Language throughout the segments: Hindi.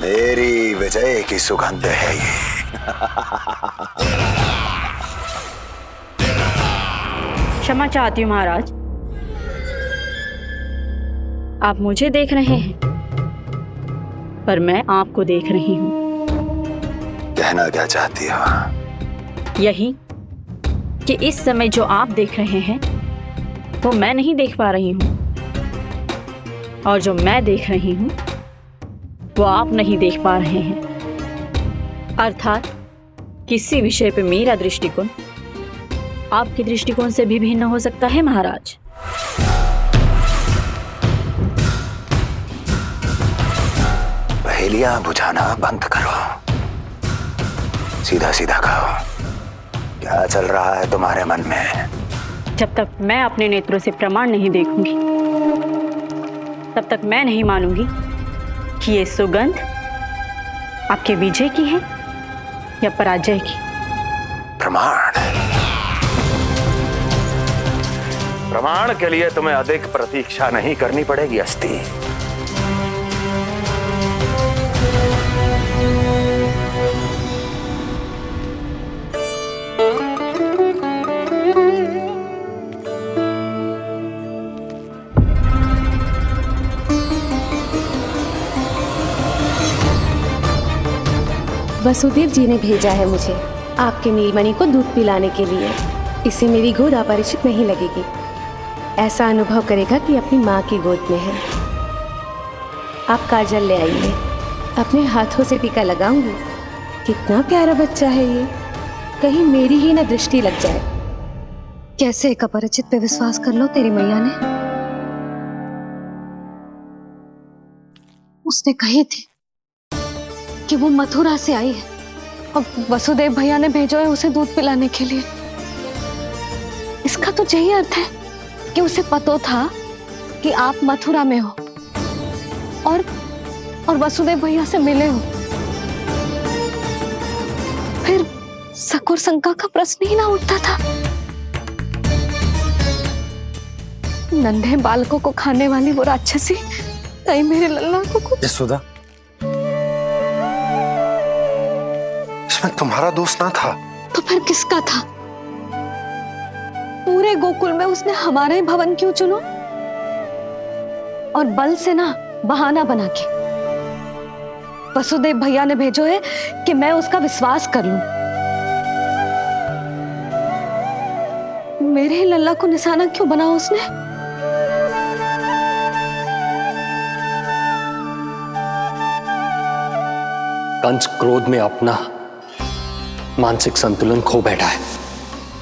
मेरी विजय की सुगंध है ये। क्षमा चाहती हूँ महाराज, आप मुझे देख रहे हैं पर मैं आपको देख रही हूँ। कहना क्या चाहती हो? यही कि इस समय जो आप देख रहे हैं वो मैं नहीं देख पा रही हूँ, और जो मैं देख रही हूँ वो आप नहीं देख पा रहे हैं। अर्थात किसी विषय पे मेरा दृष्टिकोण आपके दृष्टिकोण से भी भिन्न हो सकता है महाराज। पहेलियां बुझाना बंद करो, सीधा सीधा कहो, क्या चल रहा है तुम्हारे मन में? जब तक मैं अपने नेत्रों से प्रमाण नहीं देखूंगी तब तक मैं नहीं मानूंगी कि ये सुगंध आपके विजय की है या पराजय की। प्रमाण? प्रमाण के लिए तुम्हें अधिक प्रतीक्षा नहीं करनी पड़ेगी अस्ति। वसुदेव जी ने भेजा है मुझे आपके नीलमणि को दूध पिलाने के लिए। इससे मेरी गोद अपरिचित नहीं लगेगी, ऐसा अनुभव करेगा कि अपनी माँ की गोद में है। आप काजल ले आइए, अपने हाथों से टीका लगाऊंगी। कितना प्यारा बच्चा है ये, कहीं मेरी ही ना दृष्टि लग जाए। कैसे एक अपरिचित पे विश्वास कर लो तेरी मैया ने? उसने कही थी कि वो मथुरा से आई है और वसुदेव भैया ने भेजा है उसे दूध पिलाने के लिए। इसका तो यही अर्थ है कि उसे पता था कि आप मथुरा में हो और वसुदेव भैया से मिले हो। फिर शक और शंका का प्रश्न ही ना उठता था। नन्हे बालकों को खाने वाली वो राक्षसी कहीं मेरे लल्ला को यशोदा, इसमें तुम्हारा दोष ना था। तो फिर किसका था? पूरे गोकुल में उसने हमारा ही भवन क्यों चुना? और बल से ना बहाना बना के वसुदेव भैया ने भेजो है कि मैं उसका विश्वास कर लूं। मेरे ही लल्ला को निशाना क्यों बना उसने? कंस क्रोध में अपना मानसिक संतुलन खो बैठा है।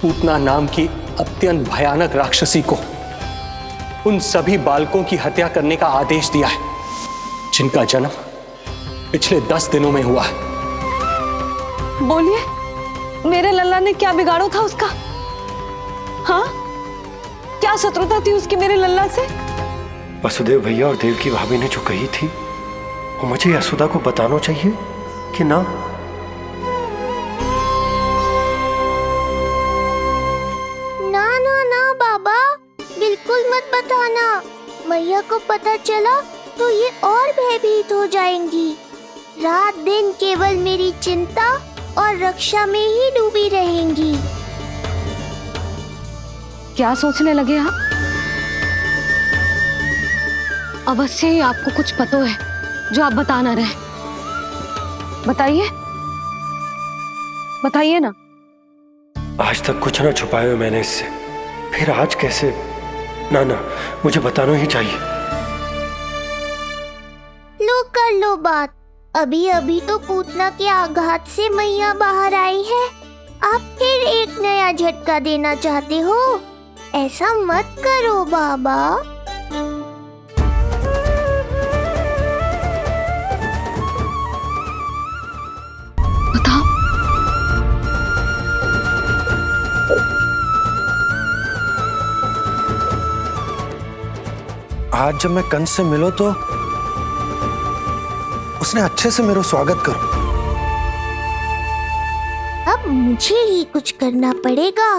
पूतना नाम की अत्यंत भयानक राक्षसी को उन सभी बालकों की हत्या करने का आदेश दिया है जिनका जन्म पिछले 10 दिनों में हुआ है। बोलिए, मेरे लल्ला ने क्या बिगाड़ो था उसका? हाँ, क्या शत्रुता थी उसकी मेरे लल्ला से? वसुदेव भैया और देवकी भाभी ने जो कही थी वो मुझे यशोदा को बताना चाहिए कि ना? ना ना ना बाबा, बिल्कुल मत बताना। मैया को पता चला तो ये और भयभीत हो जाएंगी। रात दिन केवल मेरी चिंता और रक्षा में ही डूबी रहेंगी। क्या सोचने लगे आप? अवश्य ही आपको कुछ पता है जो आप बता ना रहे। बताइए, बताइए ना। आज तक कुछ ना छुपाया मैंने इससे, फिर आज कैसे? ना ना, मुझे बताना ही चाहिए। लो कर लो बात। अभी अभी तो पूतना के आघात से मैया बाहर आई है, आप फिर एक नया झटका देना चाहते हो? ऐसा मत करो बाबा। बताओ। आज जब मैं कंस से मिलो तो उसने अच्छे से मेरा स्वागत करो। अब मुझे ही कुछ करना पड़ेगा।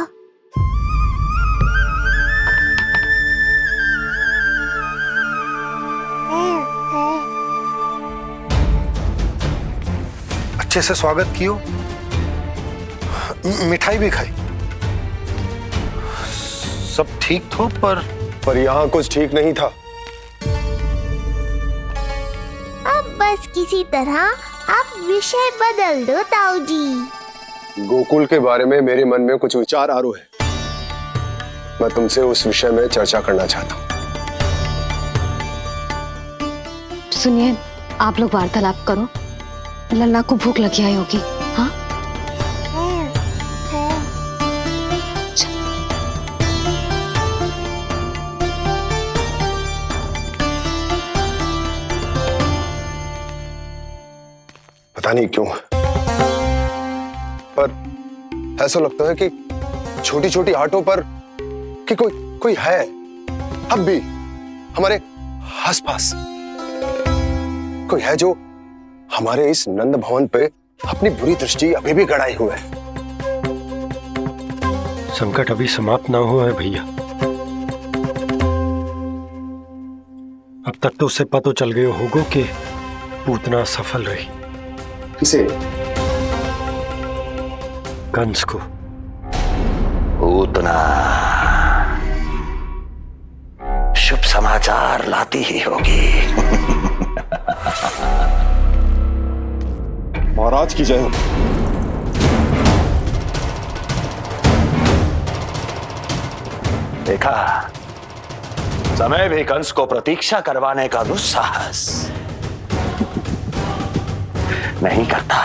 अच्छे से स्वागत कियो, मिठाई भी खाई, सब ठीक तो, पर यहाँ कुछ ठीक नहीं था। अब बस किसी तरह आप विषय बदल दो ताऊ जी। गोकुल के बारे में मेरे मन में कुछ विचार आ रहे हैं। मैं तुमसे उस विषय में चर्चा करना चाहता हूँ। सुनिए, आप लोग वार्तालाप करो। लल्ला को भूख लगी आई होगी। हाँ, पता नहीं क्यों, पर ऐसा लगता है कि छोटी छोटी आटों पर कि कोई है अब भी हमारे आसपास। कोई है जो हमारे इस नंद भवन पे अपनी बुरी दृष्टि अभी भी गड़ाए हुए है। संकट अभी समाप्त ना हुआ है भैया। अब तक तो उसे पता चल गया होगा कि पूतना सफल रही। किसे? कंस को। पूतना शुभ समाचार लाती ही होगी। महाराज की जय हो। देखा, समय भी कंस को प्रतीक्षा करवाने का दुस्साहस नहीं करता।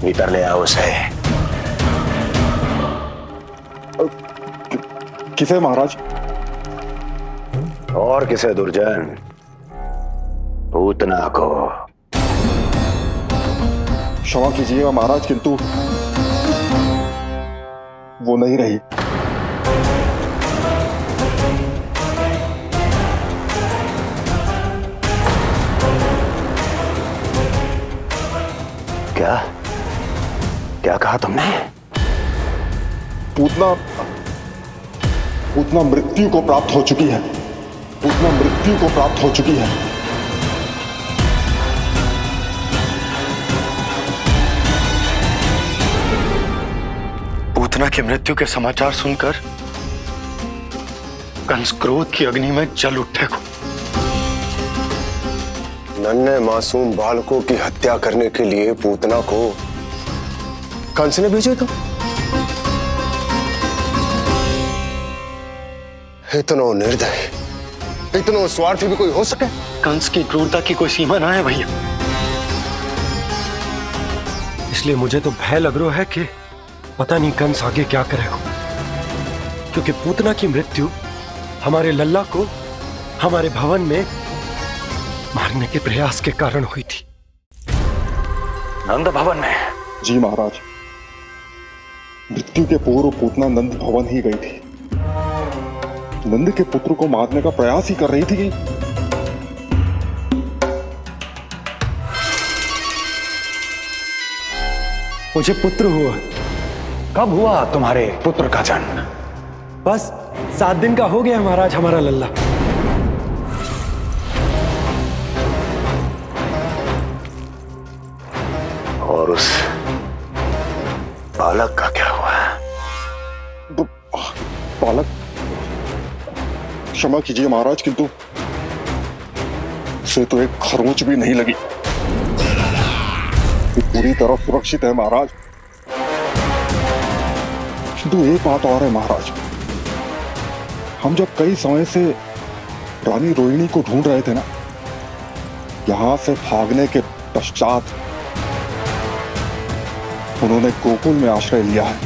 भीतर ले आओ उसे। किसे महाराज? और किसे दुर्जन? पूतना को। क्षमा कीजिएगा महाराज, किंतु वो नहीं रही। क्या क्या कहा तुमने? पूतना मृत्यु को प्राप्त हो चुकी है। पूतना मृत्यु को प्राप्त हो चुकी है। पूतना की मृत्यु के समाचार सुनकर कंस क्रोध की अग्नि में जल उठे को। नन्हे मासूम बालकों की हत्या करने के लिए पूतना को कंस ने भेजा था। इतना निर्दय, इतना स्वार्थी भी कोई हो सके? कंस की क्रूरता की कोई सीमा ना है भैया। इसलिए मुझे तो भय लग रहा है कि पता नहीं कंस आगे क्या करेगा, क्योंकि पूतना की मृत्यु हमारे लल्ला को हमारे भवन में मारने के प्रयास के कारण हुई थी। नंद भवन में? जी महाराज, मृत्यु के पूर्व पूतना नंद भवन ही गई थी। नंद के पुत्र को मारने का प्रयास ही कर रही थी। मुझे पुत्र हुआ। कब हुआ तुम्हारे पुत्र का जन्म? बस 7 दिन का हो गया महाराज हमारा लल्ला। और उस बालक का क्या हुआ? बालक? क्षमा कीजिए महाराज, किंतु उसे तो एक खरोंच भी नहीं लगी। पूरी तरह सुरक्षित है महाराज। किंतु एक बात और है महाराज, हम जब कई समय से रानी रोहिणी को ढूंढ रहे थे ना, यहां से भागने के पश्चात उन्होंने गोकुल में आश्रय लिया है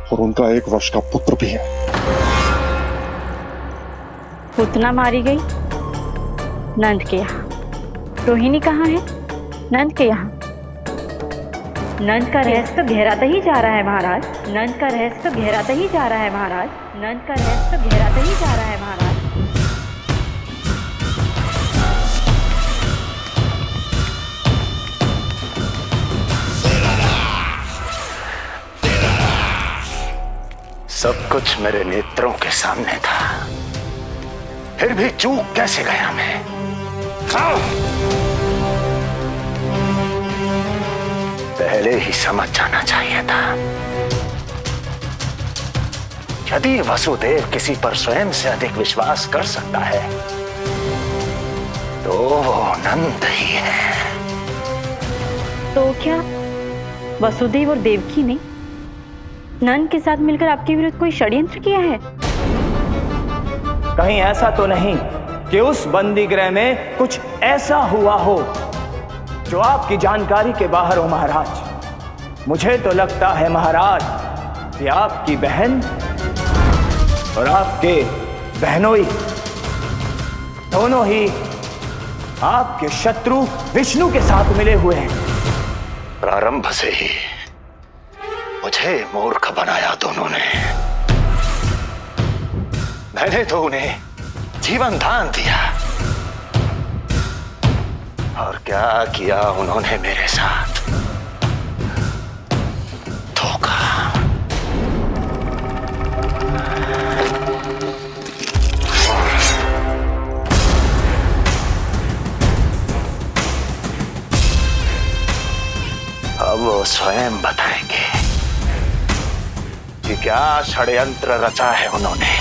और उनका 1 वर्ष का पुत्र भी है। पूतना मारी गई नंद के यहाँ। रोहिणी कहाँ है? नंद के यहाँ। नंद का रहस्य तो गहराता ही जा रहा है महाराज। नंद का रहस्य तो गहराता ही जा रहा है महाराज। नंद का रहस्य तो गहराता ही जा रहा है महाराज। सब कुछ मेरे नेत्रों के सामने था, फिर भी चूक कैसे गया मैं? पहले ही समझ जाना चाहिए था। यदि वसुदेव किसी पर स्वयं से अधिक विश्वास कर सकता है तो वो नंद ही है। तो क्या वसुदेव और देवकी ने नंद के साथ मिलकर आपके विरुद्ध कोई षड्यंत्र किया है? कहीं ऐसा तो नहीं कि उस बंदी गृह में कुछ ऐसा हुआ हो जो आपकी जानकारी के बाहर हो महाराज। मुझे तो लगता है महाराज कि आपकी बहन और आपके बहनोई दोनों ही आपके शत्रु विष्णु के साथ मिले हुए हैं। प्रारंभ से ही मुझे मूर्ख बनाया दोनों ने। मैंने तो उन्हें जीवन दान दिया और क्या किया उन्होंने मेरे साथ? धोखा। अब वो स्वयं बताएंगे कि क्या षड्यंत्र रचा है उन्होंने।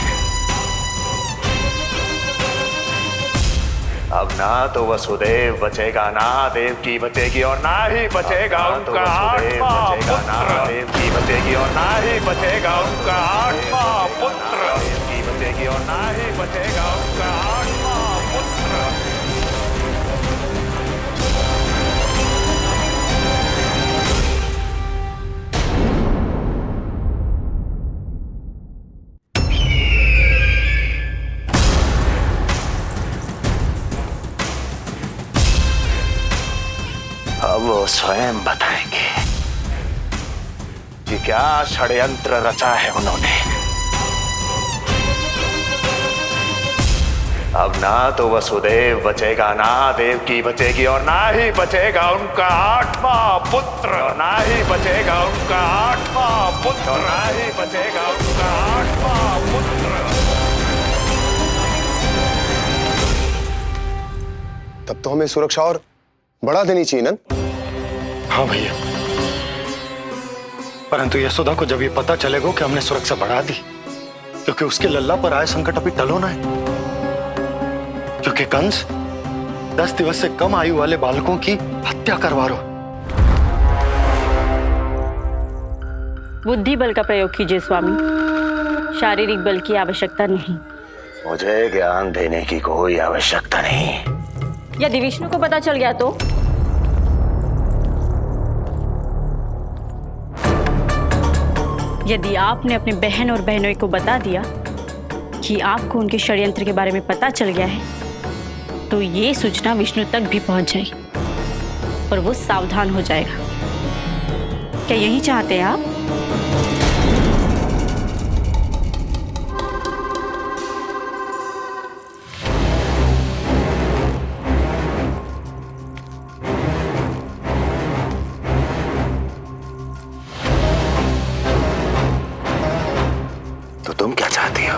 अब ना तो वसुदेव बचेगा, ना देवकी बचेगी और ना ही बचेगा उनका आठवां पुत्र। ना देवकी बचेगी और ना ही बचेगा उनका आठवां पुत्र। देवकी बचेगी और ना ही बचेगा उनका आठवां पुत्र। अब वो स्वयं बताएंगे कि क्या षड्यंत्र रचा है उन्होंने। अब ना तो वसुदेव बचेगा, ना देवकी बचेगी और ना ही बचेगा उनका आठवां पुत्र। ना ही बचेगा उनका आठवां पुत्र। ना ही बचेगा उनका आठवां पुत्र। तब तो हमें सुरक्षा और बढ़ा देनी चाहिए नंद। हाँ भैया, परंतु यशोदा को जब ये पता चलेगा कि हमने सुरक्षा बढ़ा दी, क्योंकि उसके लल्ला पर आए संकट अभी टल होना है। क्योंकि कंस 10 दिवस से कम आयु वाले बालकों की हत्या करवा रहा। बुद्धि बल का प्रयोग कीजिए स्वामी, शारीरिक बल की आवश्यकता नहीं। मुझे ज्ञान देने की कोई आवश्यकता नहीं। यदि विष्णु को पता चल गया तो? यदि आपने अपनी बहन और बहनों को बता दिया कि आपको उनके षड्यंत्र के बारे में पता चल गया है, तो ये सूचना विष्णु तक भी पहुंच जाएगी और वो सावधान हो जाएगा। क्या यही चाहते हैं आप? तो तुम क्या चाहती हो?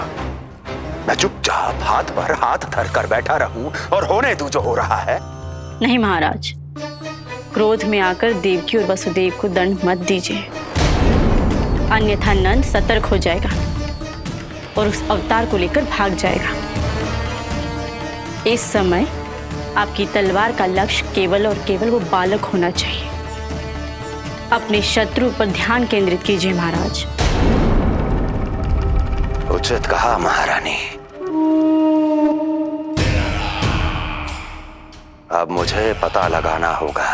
मैं चुपचाप हाथ पर हाथ धर कर बैठा रहूं और होने दूं जो हो रहा है? नहीं महाराज, क्रोध में आकर देवकी और वसुदेव को दंड मत दीजिए, अन्यथा नंद सतर्क हो जाएगा और उस अवतार को लेकर भाग जाएगा। इस समय आपकी तलवार का लक्ष्य केवल और केवल वो बालक होना चाहिए। अपने शत्रु पर ध्यान केंद्रित कीजिए महाराज। उचित कहा महारानी। अब मुझे पता लगाना होगा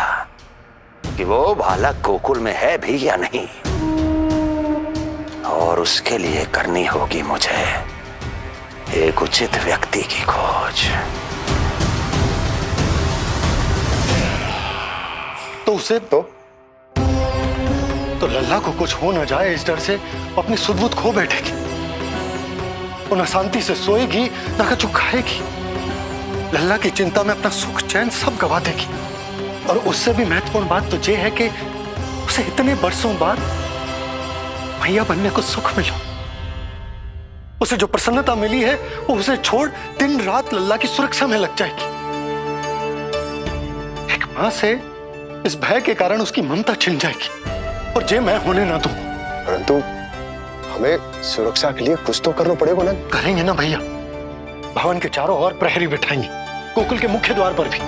कि वो बालक गोकुल में है भी या नहीं, और उसके लिए करनी होगी मुझे एक उचित व्यक्ति की खोज। तो उसे तो लल्ला को कुछ हो न जाए इस डर से अपनी सुध-बुध खो बैठेगी। वो न शांति से सोएगी न कुछ खाएगी। लल्ला की चिंता में अपना सुख चैन सब गवा देगी। और उससे भी महत्वपूर्ण बात तो ये है कि उसे इतने बरसों बाद भैया बनने को सुख मिला। उसे जो प्रसन्नता मिली है वो उसे छोड़ दिन रात लल्ला की सुरक्षा में लग जाएगी। मां से इस भय के कारण उसकी ममता छिन जाएगी और जे मैं होने ना दूं। परंतु हमें सुरक्षा के लिए कुछ तो करना पड़ेगा ना। करेंगे ना भैया, भवन के चारों ओर प्रहरी बिठाएंगे, गोकुल के मुख्य द्वार पर भी।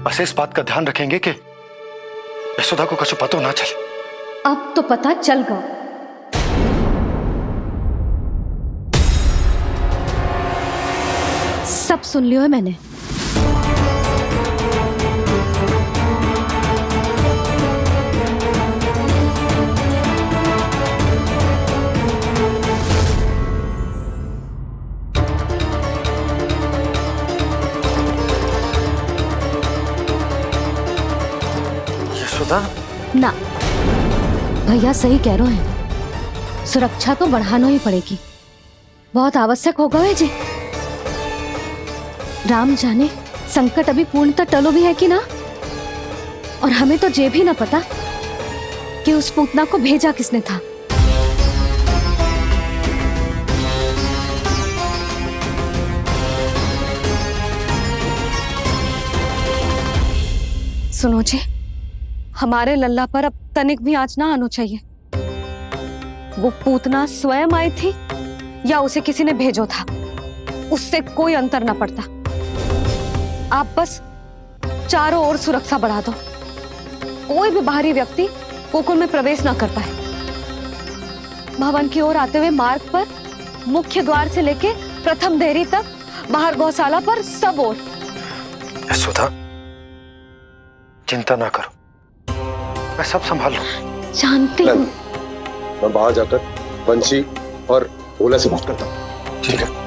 बस इस बात का ध्यान रखेंगे कि यशोदा को कुछ पता ना चले। अब तो पता चल गया। सब सुन लियो है मैंने। यशोदा ना, भैया सही कह रहे हैं, सुरक्षा तो बढ़ाना ही पड़ेगी, बहुत आवश्यक होगा है जी। राम जाने संकट अभी पूर्णतः टलो भी है कि ना, और हमें तो ये भी ना पता कि उस पूतना को भेजा किसने था। सुनो जी, हमारे लल्ला पर अब तनिक भी आंच ना आना चाहिए। वो पूतना स्वयं आई थी या उसे किसी ने भेजो था, उससे कोई अंतर ना पड़ता। आप बस चारों ओर सुरक्षा बढ़ा दो, कोई भी बाहरी व्यक्ति गोकुल में प्रवेश ना कर पाए। भवन की ओर आते हुए मार्ग पर मुख्य द्वार से लेके प्रथम देहरी तक, बाहर गौशाला पर, सब ओर। यशोदा चिंता ना करो, मैं सब संभाल लूं। जानती हूँ। मैं बाहर जाकर बंशी और भोला से बात करता हूँ। ठीक है।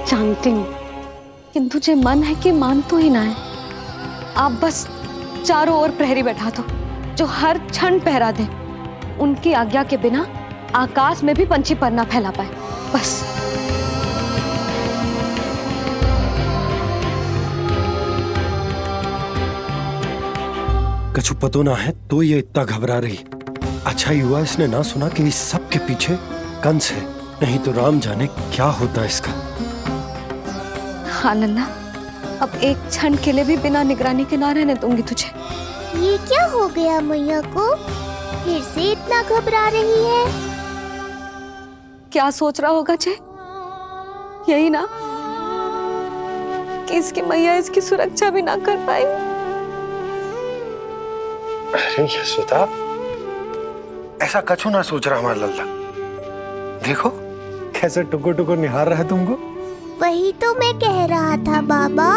जानती हूँ, किंतु जे मन है कि मान तो ही ना है। आप बस चारों ओर प्रहरी बैठा दो, जो हर क्षण पहरा दे। उनकी आज्ञा के बिना आकाश में भी पंछी पर ना फैला पाए, बस। कछु पतो ना है तो ये इतना घबरा रही। अच्छा हुआ इसने ना सुना कि इस सब के पीछे कंस है, नहीं तो राम जाने क्या होता इसका। हाँ लल्ला, अब एक क्षण के लिए भी बिना निगरानी के ना रहने दूंगी तुझे। ये क्या हो गया मैया को, फिर से इतना घबरा रही है? क्या सोच रहा होगा जे? यही ना कि इसकी मैया इसकी सुरक्षा भी ना कर पाई। अरे यशोदा, ऐसा कछु ना सोच रहा हमारा लल्ला। देखो कैसे टुकुर टुकुर निहार रहा है तुमको। वही तो मैं कह रहा था बाबा।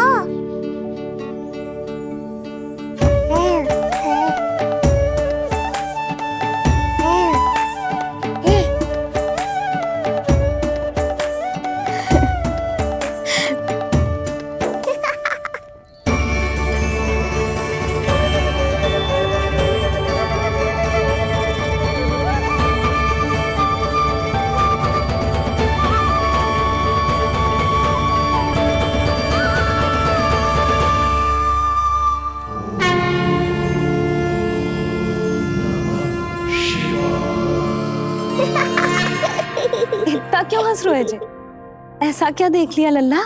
इतना क्यों हंस रहे जे? ऐसा क्या देख लिया लल्ला?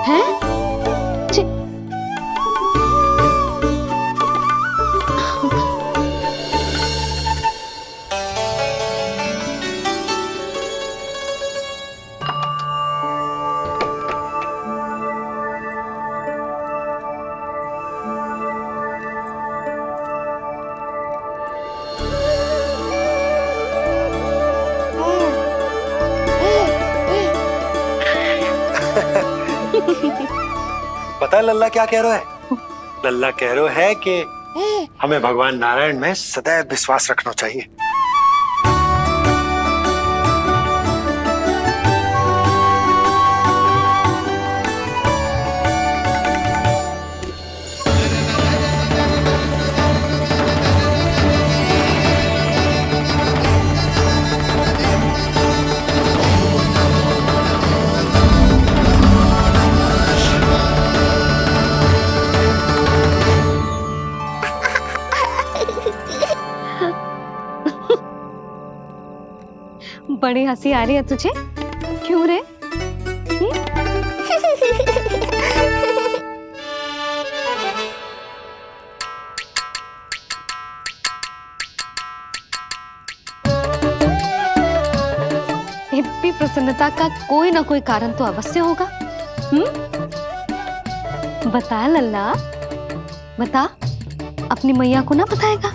हैं? पता है लल्ला क्या कह रहा है? लल्ला कह रहा है कि हमें भगवान नारायण में सदैव विश्वास रखना चाहिए। बड़ी हंसी आ रही है तुझे, क्यों रे? इतनी प्रसन्नता का कोई ना कोई कारण तो अवश्य होगा। बता लल्ला, बता, अपनी मैया को ना बताएगा?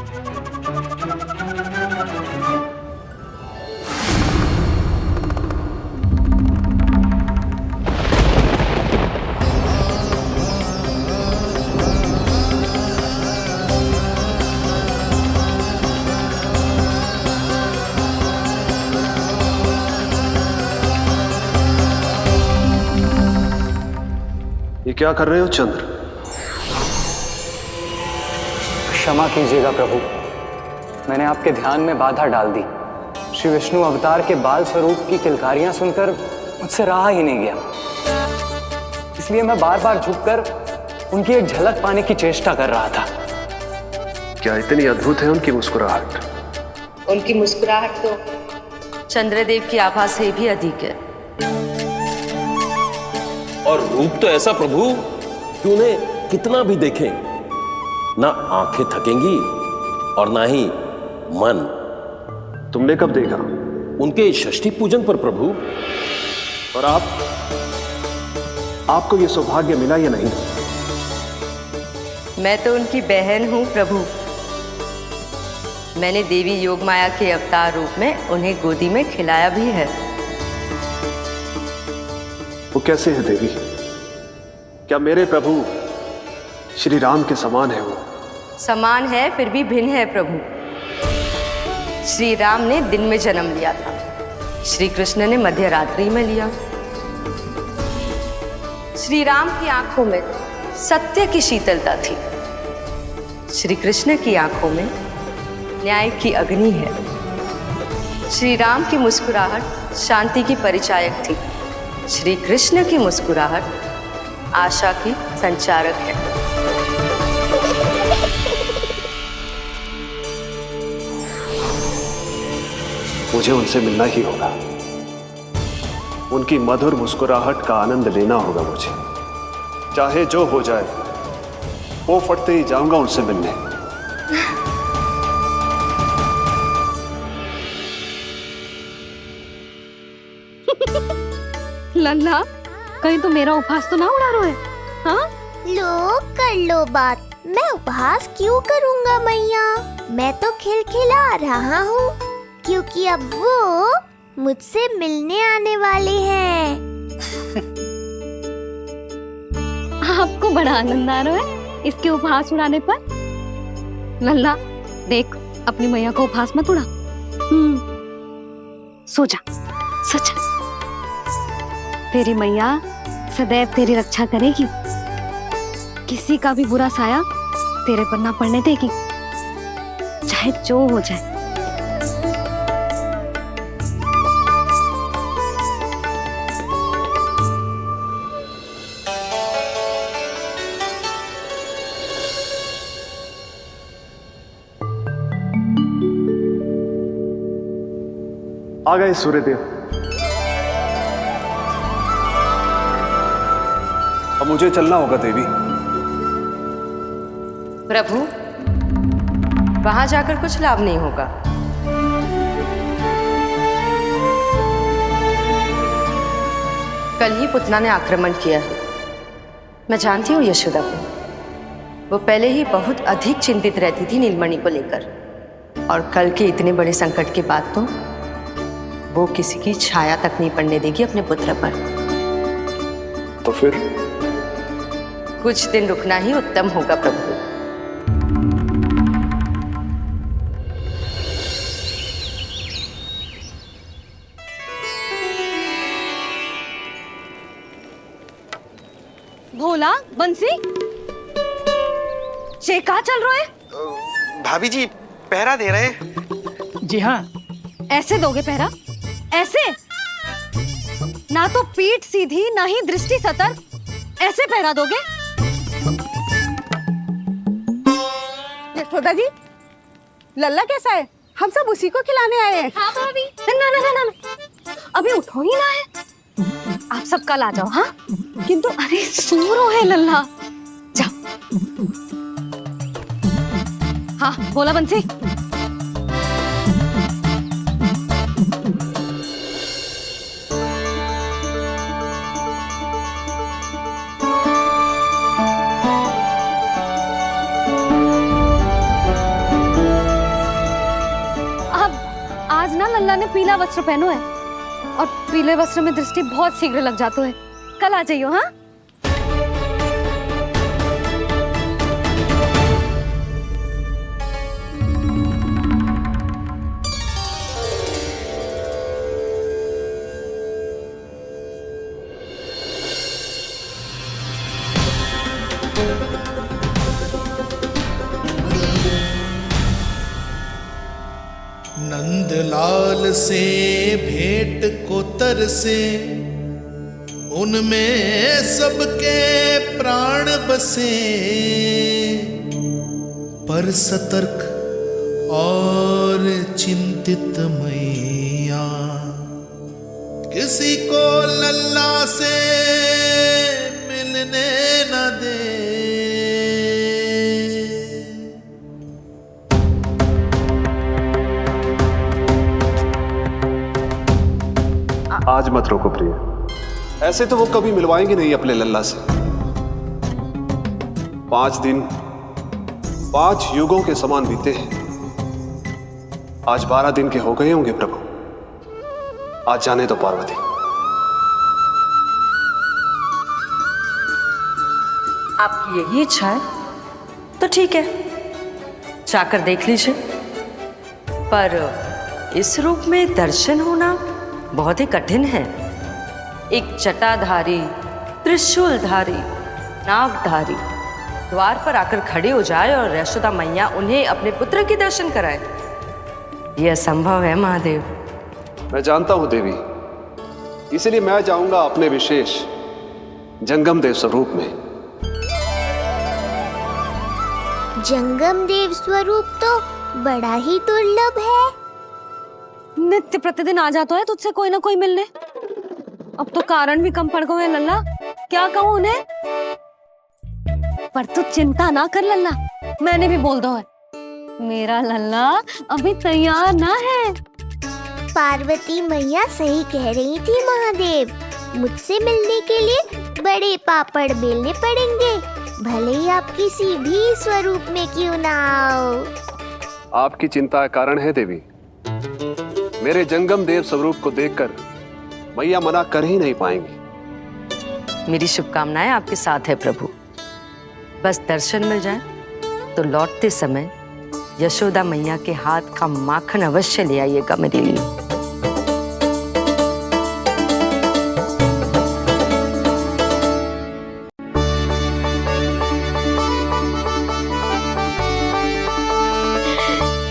ये क्या कर रहे हो चंद्र? क्षमा कीजिएगा प्रभु, मैंने आपके ध्यान में बाधा डाल दी। श्री विष्णु अवतार के बाल स्वरूप की किलकारियां सुनकर मुझसे रहा ही नहीं गया, इसलिए मैं बार बार झुककर उनकी एक झलक पाने की चेष्टा कर रहा था। क्या इतनी अद्भुत है उनकी मुस्कुराहट? उनकी मुस्कुराहट तो चंद्रदेव की आभा से भी अधिक है। और रूप तो ऐसा प्रभु कि उन्हें कितना भी देखें ना आंखें थकेंगी और ना ही मन। तुमने कब देखा? उनके षष्ठी पूजन पर प्रभु। और आपको यह सौभाग्य मिला या नहीं? मैं तो उनकी बहन हूं प्रभु। मैंने देवी योगमाया के अवतार रूप में उन्हें गोदी में खिलाया भी है। वो कैसे है देवी? क्या मेरे प्रभु श्री राम के समान है वो? समान है फिर भी भिन्न है प्रभु। श्री राम ने दिन में जन्म लिया था, श्री कृष्ण ने मध्य रात्रि में लिया। श्री राम की आंखों में सत्य की शीतलता थी, श्री कृष्ण की आंखों में न्याय की अग्नि है। श्री राम की मुस्कुराहट शांति की परिचायक थी, श्री कृष्ण की मुस्कुराहट आशा की संचारक है। मुझे उनसे मिलना ही होगा, उनकी मधुर मुस्कुराहट का आनंद लेना होगा मुझे। चाहे जो हो जाए, वो फटते ही जाऊंगा उनसे मिलने। लल्ला, कहीं तो मेरा उपहास तो ना उड़ा रहे है? हाँ? लो कर लो बात, मैं उपहास क्यों करूंगा मैया? मैं तो खिलखिला रहा हूँ क्योंकि अब वो मुझसे मिलने आने वाले हैं। आपको बड़ा आनंद आ रहा है इसके उपहास उड़ाने पर? लल्ला देख, अपनी मैया को उपहास मत उड़ा। सो जा, सो जा। तेरी मैया सदैव तेरी रक्षा करेगी, किसी का भी बुरा साया तेरे पर ना पड़ने देगी, चाहे जो हो जाए। आ गए सूर्यदेव। अब मुझे चलना होगा देवी। प्रभु, वहां जाकर कुछ लाभ नहीं होगा। कल ही पुतना ने आक्रमण किया है। मैं जानती हूँ यशोदा को, वो पहले ही बहुत अधिक चिंतित रहती थी नीलमणि को लेकर, और कल के इतने बड़े संकट के बाद तो वो किसी की छाया तक नहीं पड़ने देगी अपने पुत्र पर। तो फिर कुछ दिन रुकना ही उत्तम होगा प्रभु। भोला, बंसी, ये कहाँ चल रहा है? भाभी जी पहरा दे रहे हैं। जी हाँ। ऐसे दोगे पहरा? ऐसे? ना तो पीठ सीधी ना ही दृष्टि सतर्क, ऐसे पहरा दोगे? यशोदा जी, लल्ला कैसा है? हम सब उसी को खिलाने आए हैं। हाँ भाभी। ना ना ना ना, अभी उठो ही ना है। आप सब कल आ जाओ। हाँ किंतु अरे सूरो है लल्ला, जाओ। हाँ बोला बंसी। आज ना लल्ला ने पीला वस्त्र पहनो है और पीले वस्त्र में दृष्टि बहुत शीघ्र लग जातो है। कल आ जाइयो। हाँ नंदलाल से भेंट को तरसे, उनमें सबके प्राण बसे, पर सतर्क और चिंतित मैया किसी को लल्ला से मिलने न दे। आज मत रोको प्रिय, ऐसे तो वो कभी मिलवाएंगे नहीं अपने लल्ला से। 5 दिन 5 युगों के समान बीते हैं, आज 12 दिन के हो गए होंगे प्रभु। आज जाने दो पार्वती। आपकी यही इच्छा है तो ठीक है, जाकर देख लीजिए। पर इस रूप में दर्शन होना बहुत ही कठिन है। एक जटाधारी, त्रिशूलधारी, नागधारी द्वार पर आकर खड़े हो जाए और यशोदा मैया उन्हें अपने पुत्र के दर्शन कराए, यह असंभव है महादेव। मैं जानता हूं देवी, इसलिए मैं जाऊंगा अपने विशेष जंगम देव स्वरूप में। जंगम देव स्वरूप तो बड़ा ही दुर्लभ है। नित्य प्रतिदिन आ जाता है तुझसे कोई ना कोई मिलने। अब तो कारण भी कम पड़ गए हैं लल्ला, क्या कहूँ उन्हें। पर तू चिंता ना कर लल्ला, मैंने भी बोल दो है, मेरा लल्ला अभी तैयार ना है। पार्वती मैया सही कह रही थी महादेव, मुझसे मिलने के लिए बड़े पापड़ बेलने पड़ेंगे, भले ही आप किसी भी स्वरूप में क्यों ना आओ। आपकी चिंता का कारण है देवी, मेरे जंगम देव स्वरूप को देखकर मैया मना कर ही नहीं पाएंगी। मेरी शुभकामनाएं आपके साथ है प्रभु। बस दर्शन मिल जाए तो लौटते समय यशोदा मैया के हाथ का माखन अवश्य ले आइएगा मेरे लिए।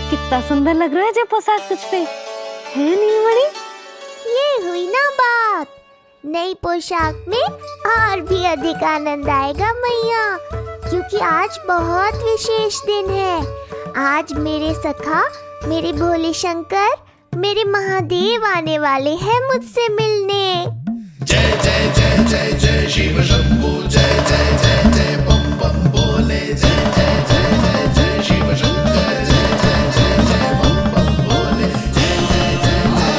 कितना सुंदर लग रहा है जो पोशाक तुझ पे है नीलमणि। ये हुई ना बात, नई पोशाक में और भी अधिक आनंद आएगा मैया, क्योंकि आज बहुत विशेष दिन है। आज मेरे सखा, मेरे भोले शंकर, मेरे महादेव आने वाले हैं मुझसे मिलने। जय जय जय जय जय शिव शंभू, जय जय जय जय बम बम बोले, जय जय जय जय जय शिव शंकर, जय जय जय जय बम बम बोले, जय जय जय जय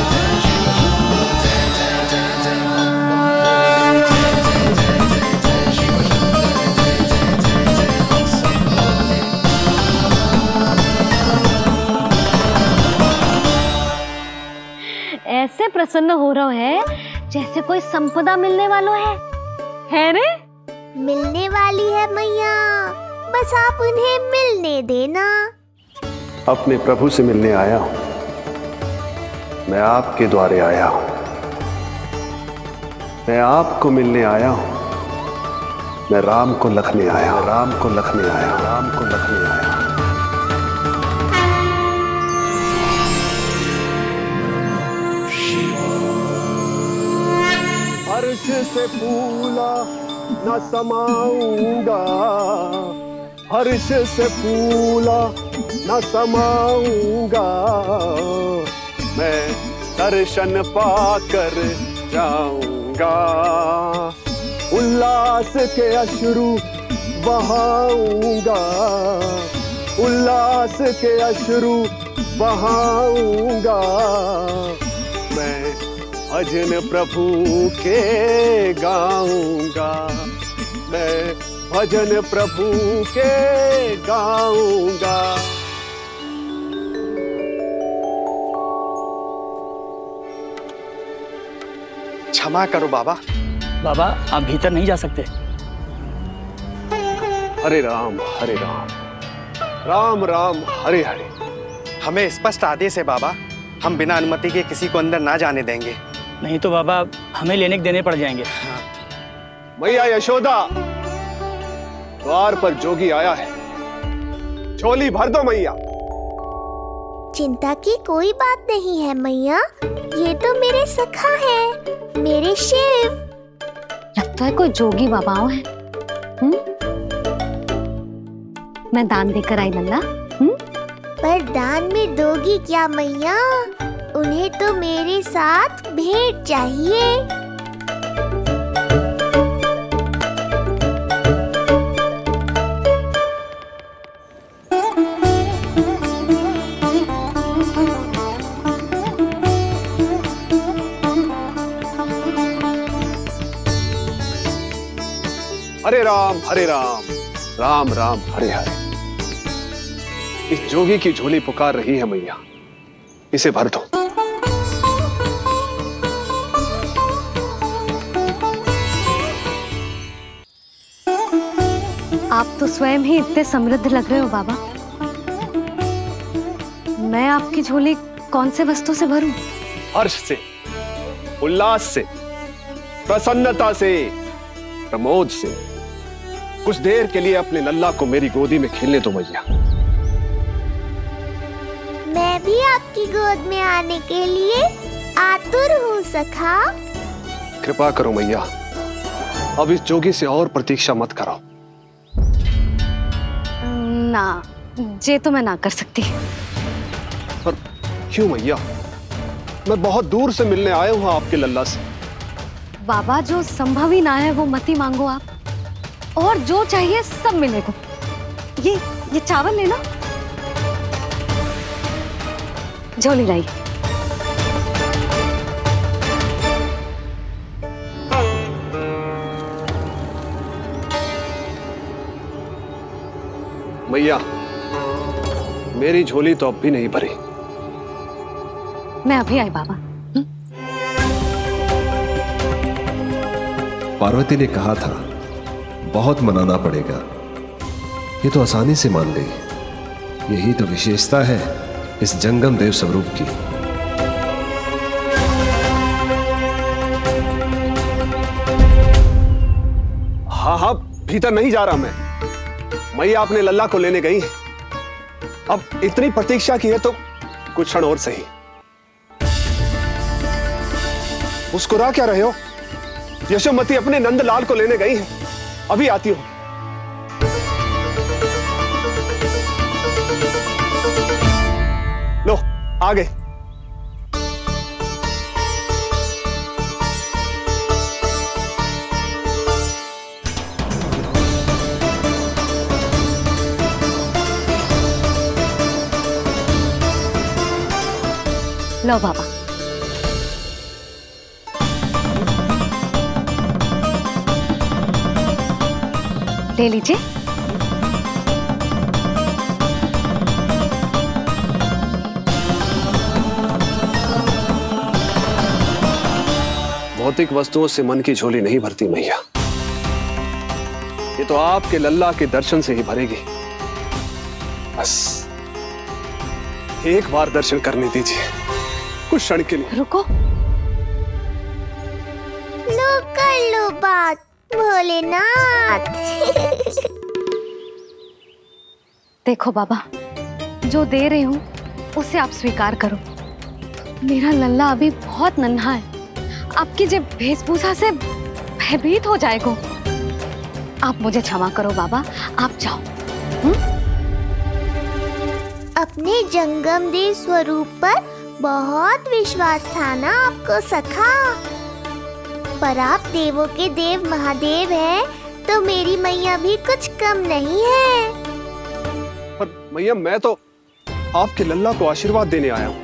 जय शिव शंभू, जय जय जय जय बम बम बोले। ऐसे प्रसन्न हो रहा है जैसे कोई संपदा मिलने वालों है रे? मिलने वाली है मैया, बस आप उन्हें मिलने देना। अपने प्रभु से मिलने आया हूं, मैं आपके द्वारे आया हूं, मैं आपको मिलने आया हूं, मैं राम को लखने आया, राम को लखने आया, राम को लखने आया। हर्ष से फूला न समाऊंगा, हर्ष से फूला न समाऊंगा, मैं दर्शन पाकर जाऊंगा, उल्लास के अश्रु बहाऊंगा, उल्लास के अश्रु बहाऊंगा। मैं भजन प्रभु के गाऊंगा, मैं भजन प्रभु के गाऊंगा। क्षमा करो बाबा। बाबा आप भीतर नहीं जा सकते। हरे राम राम राम हरे हरे। हमें स्पष्ट आदेश है बाबा, हम बिना अनुमति के किसी को अंदर ना जाने देंगे। नहीं तो बाबा हमें लेने के देने पड़ जाएंगे। मैया यशोदा, द्वार पर जोगी आया है, झोली भर दो मैया। चिंता की कोई बात नहीं है मैया, ये तो मेरे सखा है, मेरे शिव। लगता है कोई जोगी बाबाओं है। मैं दान देकर आई लल्ला। पर दान में दोगी क्या मैया? उन्हें तो मेरे साथ भेंट चाहिए। हरे राम राम राम हरे हरे। इस जोगी की झोली पुकार रही है मैया, इसे भर दो। आप तो स्वयं ही इतने समृद्ध लग रहे हो बाबा। मैं आपकी झोली कौन से वस्तु से भरूं? हर्ष से, उल्लास से, प्रसन्नता से, प्रमोद से। कुछ देर के लिए अपने लल्ला को मेरी गोदी में खेलने दो मैया। मैं भी आपकी गोद में आने के लिए आतुर हूँ सखा। कृपा करो मैया, अब इस जोगी से और प्रतीक्षा मत कराओ। ना, ये तो मैं ना कर सकती। पर क्यों मैया? मैं बहुत दूर से मिलने आया हूँ आपके लल्ला से। बाबा जो संभव ही ना है वो मत ही मांगो आप, और जो चाहिए सब मिलेगा। ये चावल लेना, झोली लाई। मैया, मेरी झोली तो अब भी नहीं भरी। मैं अभी आई बाबा। पार्वती ने कहा था बहुत मनाना पड़ेगा, ये तो आसानी से मान गई। यही तो विशेषता है इस जंगम देव स्वरूप की। हाँ, भीतर नहीं जा रहा मैं। मैया अपने लल्ला को लेने गई है। अब इतनी प्रतीक्षा की है तो कुछ क्षण और सही। मुस्कुरा क्या रहे हो? यशोमती अपने नंदलाल को लेने गई है, अभी आती हूं। लो, आ गए। लो बाबा। ले लीजिए। भौतिक वस्तुओं से मन की झोली नहीं भरती मैया, ये तो आपके लल्ला के दर्शन से ही भरेगी। बस एक बार दर्शन करने दीजिए, कुछ क्षण के लिए। रुको। लो कर लो बात भोलेनाथ। देखो बाबा, जो दे रही हूं उसे आप स्वीकार करो। मेरा लल्ला अभी बहुत नन्हा है, आपकी जब वेशभूषा से भयभीत हो जाएगा। आप मुझे क्षमा करो बाबा, आप जाओ। अपने जंगम देव स्वरूप पर बहुत विश्वास था ना आपको सखा। पर आप देवों के देव महादेव हैं, तो मेरी मैया भी कुछ कम नहीं है। पर मैया मैं तो आपके लल्ला को आशीर्वाद देने आया हूँ।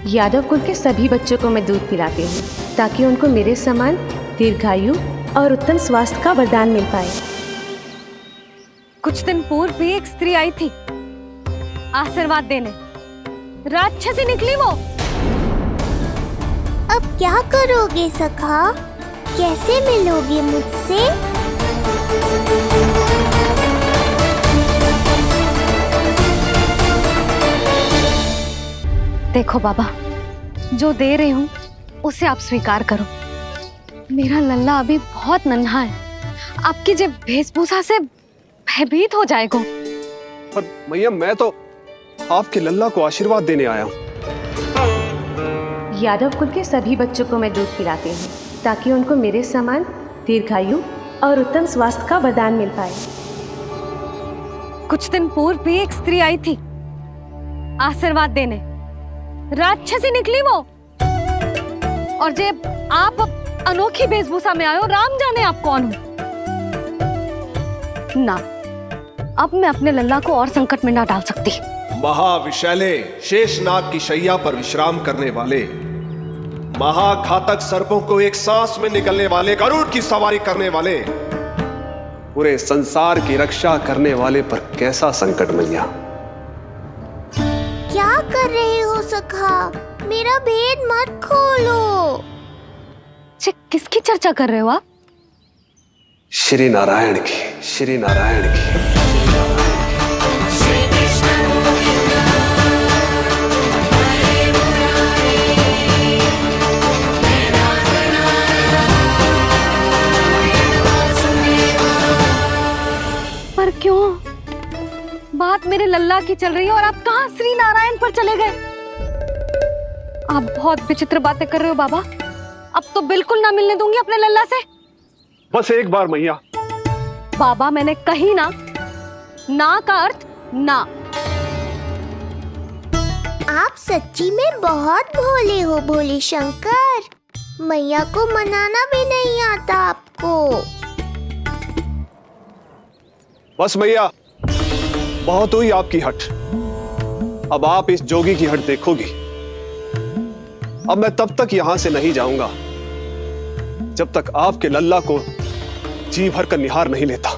यादव कुल के सभी बच्चों को मैं दूध पिलाती हूँ ताकि उनको मेरे समान दीर्घायु और उत्तम स्वास्थ्य का वरदान मिल पाए। कुछ दिन पूर्व भी एक स्त्री आई थी आशीर्वाद देने, राक्षसी निकली वो। अब क्या करोगे सखा? कैसे मिलोगे मुझसे? देखो बाबा, जो दे रही हूँ उसे आप स्वीकार करो। मेरा लल्ला अभी बहुत नन्हा है, आपकी जब वेशभूषा से भयभीत हो जाएगा। पर मैया मैं तो आपके लल्ला को आशीर्वाद देने आया हूँ। यादव कुल के सभी बच्चों को मैं दूध पिलाती हूँ ताकि उनको मेरे समान दीर्घायु और उत्तम स्वास्थ्य का वरदान मिल पाए। कुछ दिन पूर्व भी एक स्त्री आई थी आशीर्वाद देने, राक्षसी निकली वो। और जब आप अनोखी वेशभूषा में आए हो, राम जाने आप कौन हो। ना, अब मैं अपने लल्ला को और संकट में ना डाल सकती। महाविशैले शेषनाग की शैया पर विश्राम करने वाले, महाघातक सर्पों को एक सांस में निकलने वाले, गरुड़ की सवारी करने वाले, पूरे संसार की रक्षा करने वाले पर कैसा संकट मैया। क्या कर रहे हो सखा? मेरा भेद मत खोलो। किसकी चर्चा कर रहे हो आप? श्री नारायण की, श्री नारायण की। पर क्यों? बात मेरे लल्ला की चल रही है और आप कहां श्री नारायण पर चले गए? आप बहुत विचित्र बातें कर रहे हो बाबा। अब तो बिल्कुल ना मिलने दूंगी अपने लल्ला से। बस एक बार मैया। बाबा मैंने कही ना, ना का अर्थ ना। आप सच्ची में बहुत भोले हो भोले शंकर। मैया को मनाना भी नहीं आता आपको। बस मैया, बहुत हुई आपकी हट। अब आप इस जोगी की हट देखोगी। अब मैं तब तक यहां से नहीं जाऊंगा जब तक आपके लल्ला को जी भर कर निहार नहीं लेता।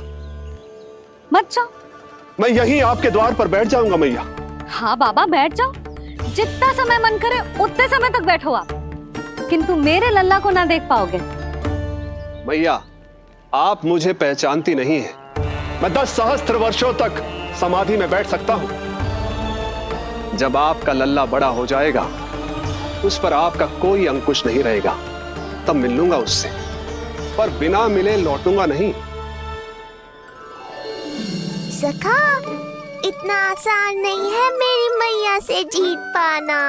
मत जाओ। मैं यहीं आपके द्वार पर बैठ जाऊंगा मैया। हाँ बाबा बैठ जाओ, जितना समय मन करे उतने समय तक बैठो आप, किंतु मेरे लल्ला को ना देख पाओगे। मैया, आप मुझे पहचानती नहीं है। मैं 10 सहस्त्र वर्षों तक समाधि में बैठ सकता हूं। जब आपका लल्ला बड़ा हो जाएगा, उस पर आपका कोई अंकुश नहीं रहेगा, तब मिल लूंगा उससे, पर बिना मिले लौटूंगा नहीं। सखा, इतना आसान नहीं है मेरी मैया से जीत पाना।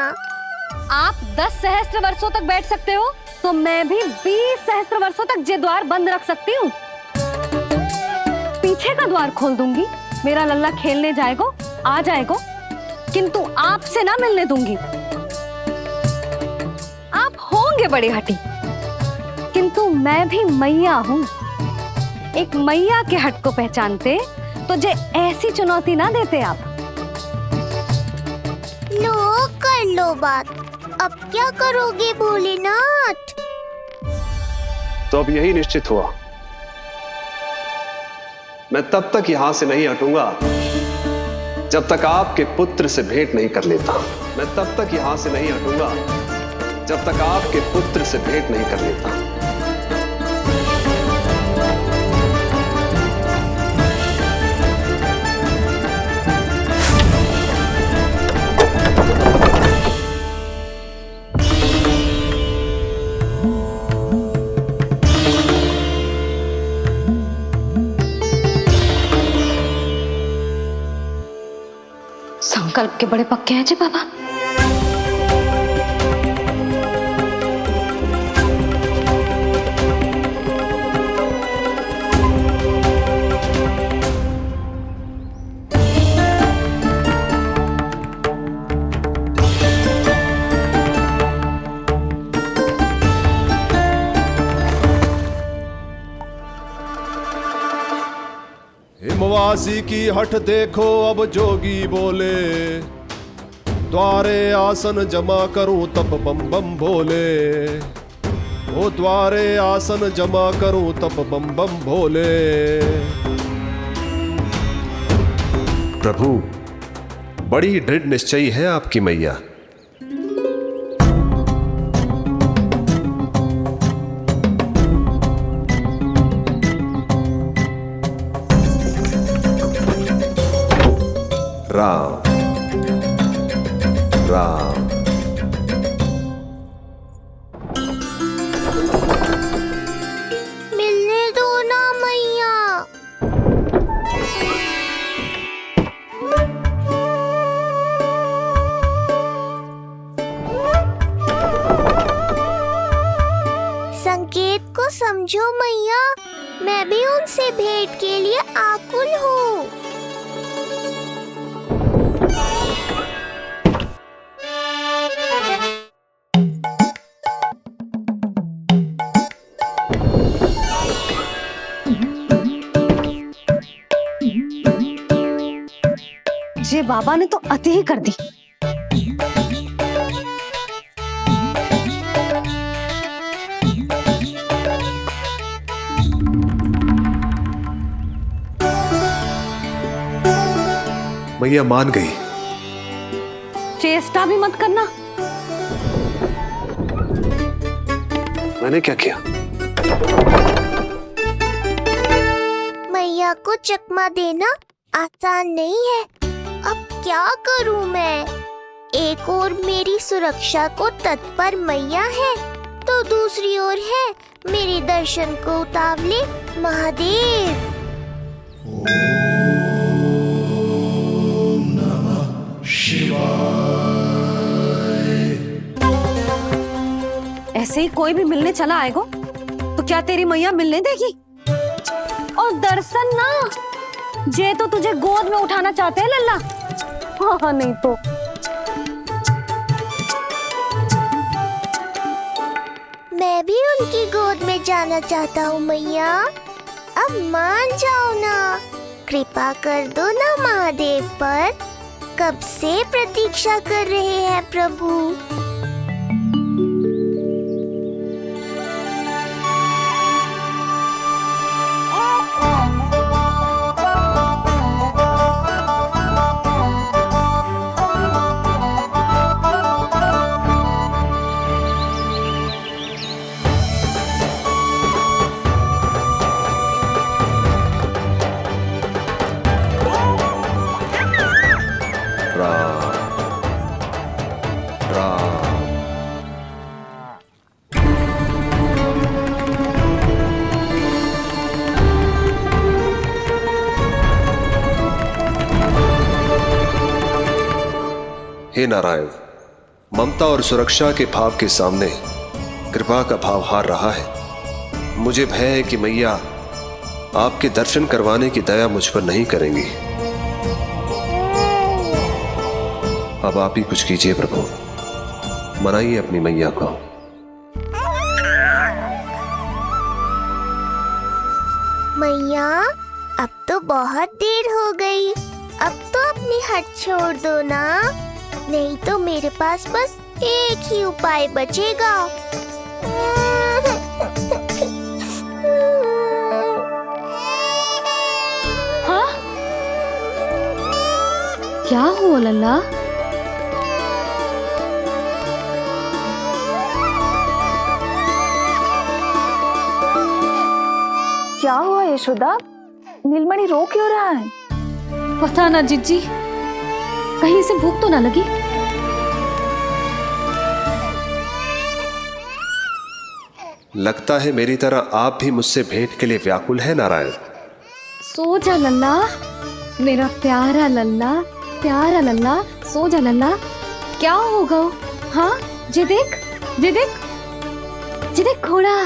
आप 10 सहस्त्र वर्षों तक बैठ सकते हो, तो मैं भी 20 सहस्त्र वर्षों तक ये द्वार बंद रख सकती हूँ। पीछे का द्वार खोल दूंगी, मेरा लल्ला खेलने जाएगा, आ जाएगा, किंतु आपसे ना मिलने दूंगी। आप होंगे बड़ी हठी, किंतु मैं भी मैया हूँ। एक मैया के हट को पहचानते तो जे ऐसी चुनौती ना देते आप। लो कर लो बात। अब क्या करोगे भोलेनाथ? तो अब यही निश्चित हुआ, मैं तब तक यहां से नहीं हटूंगा जब तक आपके पुत्र से भेंट नहीं कर लेता। मैं तब तक यहां से नहीं हटूंगा जब तक आपके पुत्र से भेंट नहीं कर लेता। संकल्प के बड़े पक्के हैं जी बाबा। काशी की हट देखो अब जोगी बोले, द्वारे आसन जमा करूं तब बम बम भोले, ओ द्वारे आसन जमा करूं तब बम बम भोले। प्रभु, बड़ी दृढ़ निश्चयी है आपकी मैया। राम राम। मिलने दो ना मैया। संकेत को समझो मैया, मैं भी उनसे भेंट के लिए आकुल हूँ। ये बाबा ने तो अति ही कर दी। मैया मान गई। चेष्टा भी मत करना। मैंने क्या किया? मैया को चकमा देना आसान नहीं है। अब क्या करूं मैं? एक ओर मेरी सुरक्षा को तत्पर मैया है, तो दूसरी ओर है मेरे दर्शन को उतावले महादेव। ऐसे ही कोई भी मिलने चला आएगा तो क्या तेरी मैया मिलने देगी? और दर्शन ना, जे तो तुझे गोद में उठाना चाहते हैं लल्ला। हाँ नहीं तो मैं भी उनकी गोद में जाना चाहता हूँ मैया। अब मान जाओ ना, कृपा कर दो ना महादेव पर। कब से प्रतीक्षा कर रहे हैं प्रभु। हे नारायण, ममता और सुरक्षा के भाव के सामने कृपा का भाव हार रहा है। मुझे भय है कि मैया आपके दर्शन करवाने की दया मुझ पर नहीं करेंगी। अब आप ही कुछ कीजिए प्रभु, मनाइए अपनी मैया को। मैया, अब तो बहुत देर हो गई। अब तो अपनी हट छोड़ दो ना, नहीं तो मेरे पास बस एक ही उपाय बचेगा। हाँ? क्या हुआ लल्ला? क्या हुआ यशोदा? नीलमणि रो क्यों रहा है? पता ना जीजी, कहीं से भूख तो ना लगी। लगता है मेरी तरह आप भी मुझसे भेंट के लिए व्याकुल है नारायण। सो जा लल्ला, मेरा प्यारा लल्ला, प्यारा लल्ला, सो जा लल्ला। क्या होगा? हाँ, जे देख, जे देख, जे देख, घोड़ा,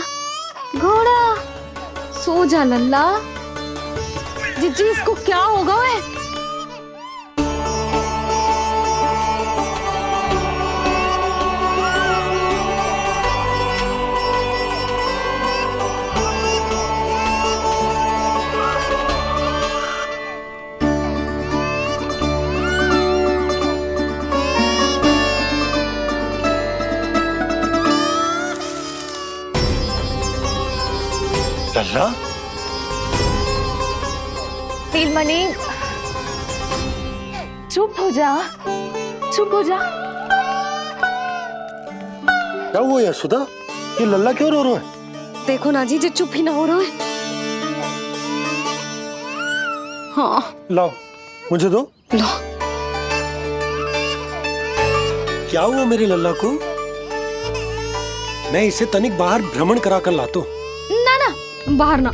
घोड़ा। सो जा लल्ला। जीजी, इसको क्या होगा? है लल्ला, नीलमणि चुप हो जा, चुप हो जा। क्या हुआ यशोदा? ये लल्ला क्यों रो रहा है? देखो ना जी, जो चुप ही ना हो रहा है। हाँ लाओ, मुझे दो। लो। क्या हुआ मेरे लल्ला को? मैं इसे तनिक बाहर भ्रमण करा कर लाता हूँ। ना ना, बाहर ना।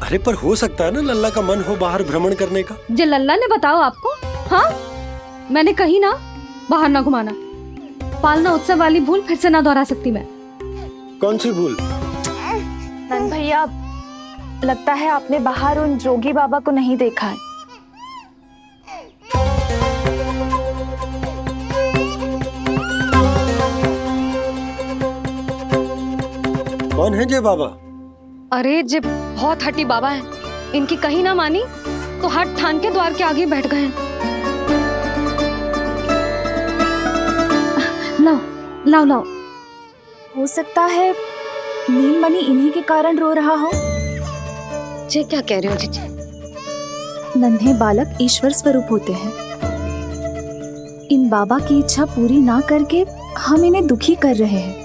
अरे पर हो सकता है ना लल्ला का मन हो बाहर भ्रमण करने का। जो लल्ला ने बताओ आपको? हाँ, मैंने कही ना बाहर ना घुमाना। पालना उत्सव वाली भूल फिर से ना दोहरा सकती मैं। कौन सी भूल? नंद भैया, लगता है आपने बाहर उन जोगी बाबा को नहीं देखा है। कौन है जय बाबा? अरे जे बहुत हट्टी बाबा है, इनकी कहीं ना मानी तो हट ठान के द्वार के आगे बैठ गए। लाओ लाओ लाओ। हो सकता है नीलमणि इन्हीं के कारण रो रहा हो। जे क्या कह रहे हो जीजी? नन्हे बालक ईश्वर स्वरूप होते हैं। इन बाबा की इच्छा पूरी ना करके हम इन्हें दुखी कर रहे हैं।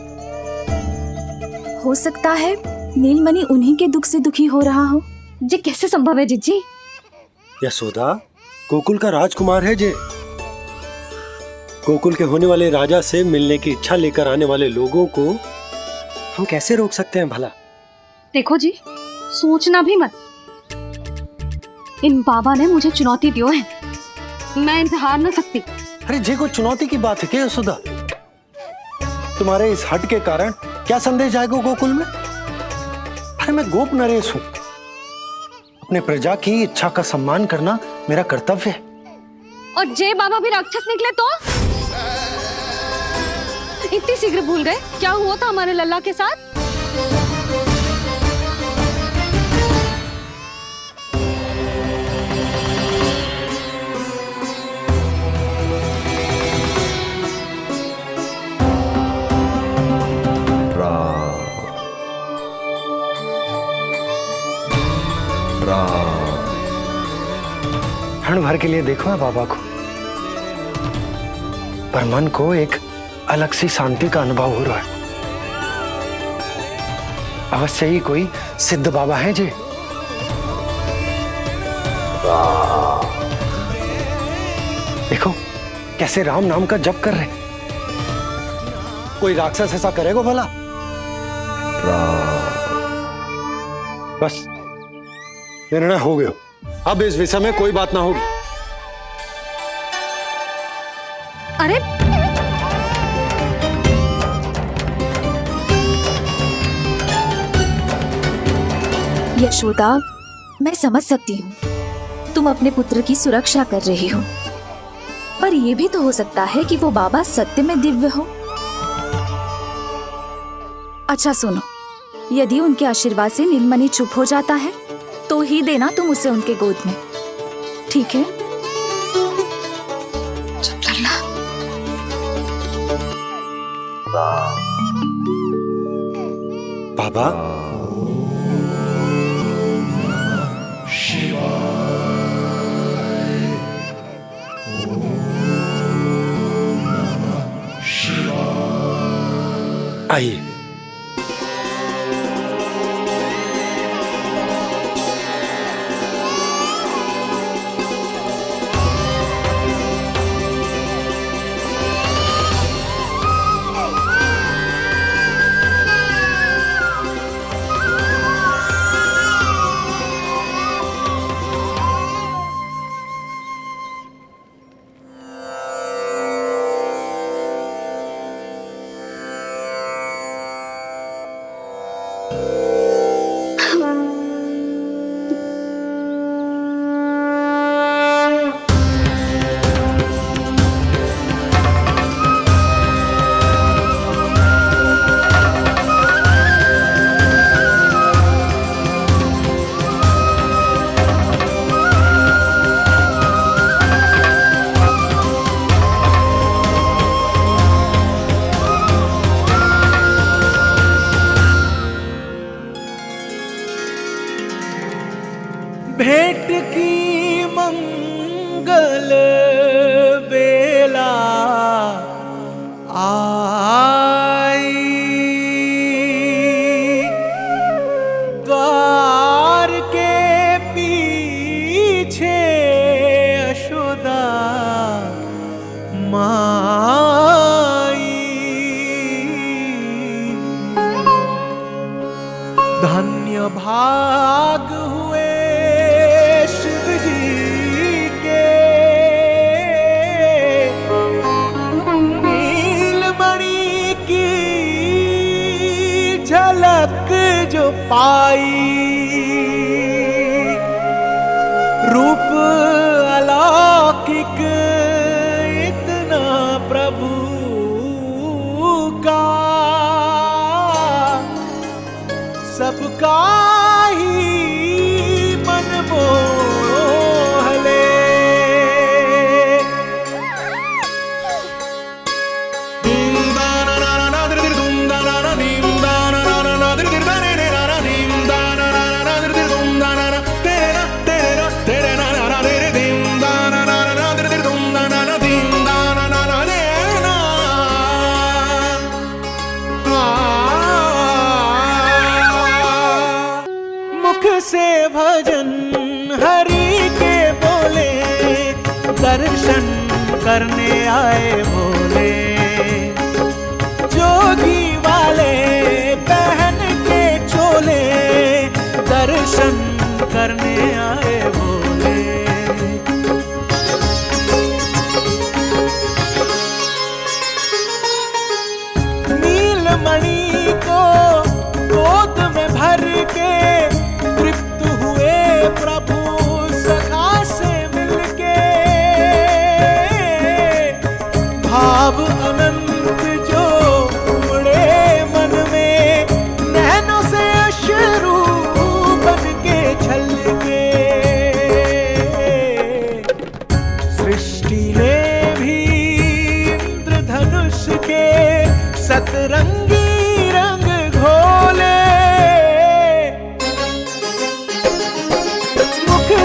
हो सकता है नीलमणि उन्हीं के दुख से दुखी हो रहा हो। जे कैसे संभव है जीजी? यशोदा, गोकुल का राजकुमार है जे। गोकुल के होने वाले राजा से मिलने की इच्छा लेकर आने वाले लोगों को हम कैसे रोक सकते हैं भला? देखो जी, सोचना भी मत। इन बाबा ने मुझे चुनौती दियो है, मैं इनसे हार ना सकती। अरे जे कोई चुनौती की बात है क्या यशोदा? तुम्हारे इस हट के कारण क्या संदेश जाएगा गोकुल में? अरे मैं गोप नरेश हूं। अपने प्रजा की इच्छा का सम्मान करना मेरा कर्तव्य है। और जे बाबा भी राक्षस निकले तो? इतनी शीघ्र भूल गए क्या हुआ था हमारे लल्ला के साथ? क्षण भर के लिए देखो है बाबा को, पर मन को एक अलग सी शांति का अनुभव हो रहा है। अवश्य ही कोई सिद्ध बाबा है जी। देखो कैसे राम नाम का जप कर रहे। कोई राक्षस ऐसा करेगा भला? बस निर्णय हो गया, अब इस विषय में कोई बात ना होगी। अरे यशोदा, मैं समझ सकती हूँ तुम अपने पुत्र की सुरक्षा कर रही हो, पर यह भी तो हो सकता है कि वो बाबा सत्य में दिव्य हो। अच्छा सुनो, यदि उनके आशीर्वाद से नीलमणि चुप हो जाता है तो ही देना तुम उसे उनके गोद में, ठीक है? चुप लल्ला। बाबा, आइए। पाई, रूप अलौकिक इतना प्रभु का, सबका ही मन मोह ले। से भजन हरि के बोले, दर्शन करने आए भोले, जोगी वाले पहन के चोले, दर्शन करने आए भोले। नीलमणि को गोद में भर के तृप्त हुए प्रभु सखा से मिलके, भाव अनंत जो उमड़े मन में, नैनों से अश्रु बन के छलके। सृष्टि ने भी इंद्रधनुष के सतरंगी रंग घोले,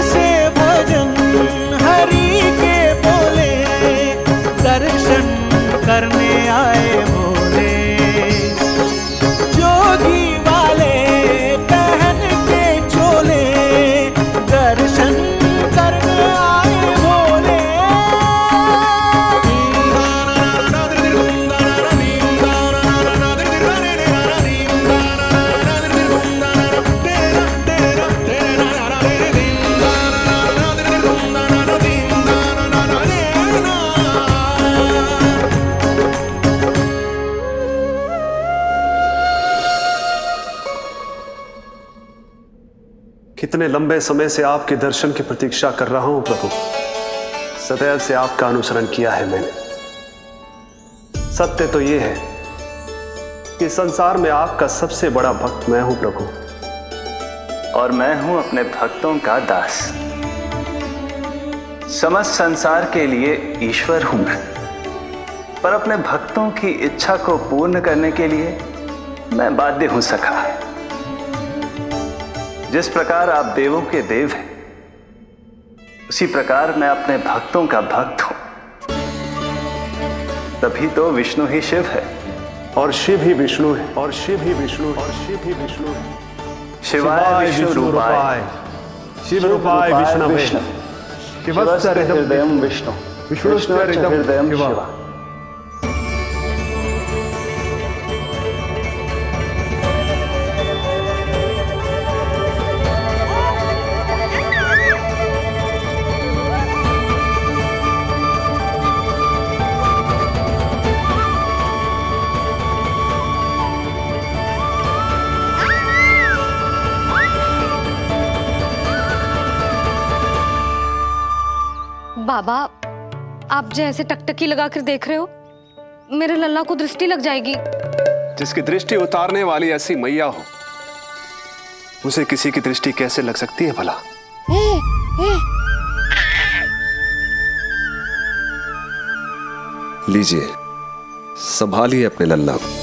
से भजन हरि के बोले, दर्शन करने आए भोले, जोगी वाले पहन के चोले, दर्शन करने आए भोले। कितने लंबे समय से आपके दर्शन की प्रतीक्षा कर रहा हूं प्रभु, सदैव से आपका अनुसरण किया है मैंने। सत्य तो यह है कि संसार में आपका सबसे बड़ा भक्त मैं हूं प्रभु, और मैं हूं अपने भक्तों का दास। समस्त संसार के लिए ईश्वर हूं मैं, पर अपने भक्तों की इच्छा को पूर्ण करने के लिए मैं बाध्य हूं सखा। जिस प्रकार आप देवों के देव हैं, उसी प्रकार मैं अपने भक्तों का भक्त हूं। तभी तो विष्णु ही शिव है, और शिव ही विष्णु है, और शिव ही विष्णु है, और शिव ही विष्णु है। शिवाय विष्णु रूपाय, शिव रूपाय विष्णवे, शिवस्य हृदयं विष्णु, विष्णुश्च हृदयं शिवा। बाबा, आप जो ऐसे टकटकी लगाकर देख रहे हो, मेरे लल्ला को दृष्टि लग जाएगी। जिसकी दृष्टि उतारने वाली ऐसी मैया हो, उसे किसी की दृष्टि कैसे लग सकती है भला? लीजिए, संभालिए अपने लल्ला को।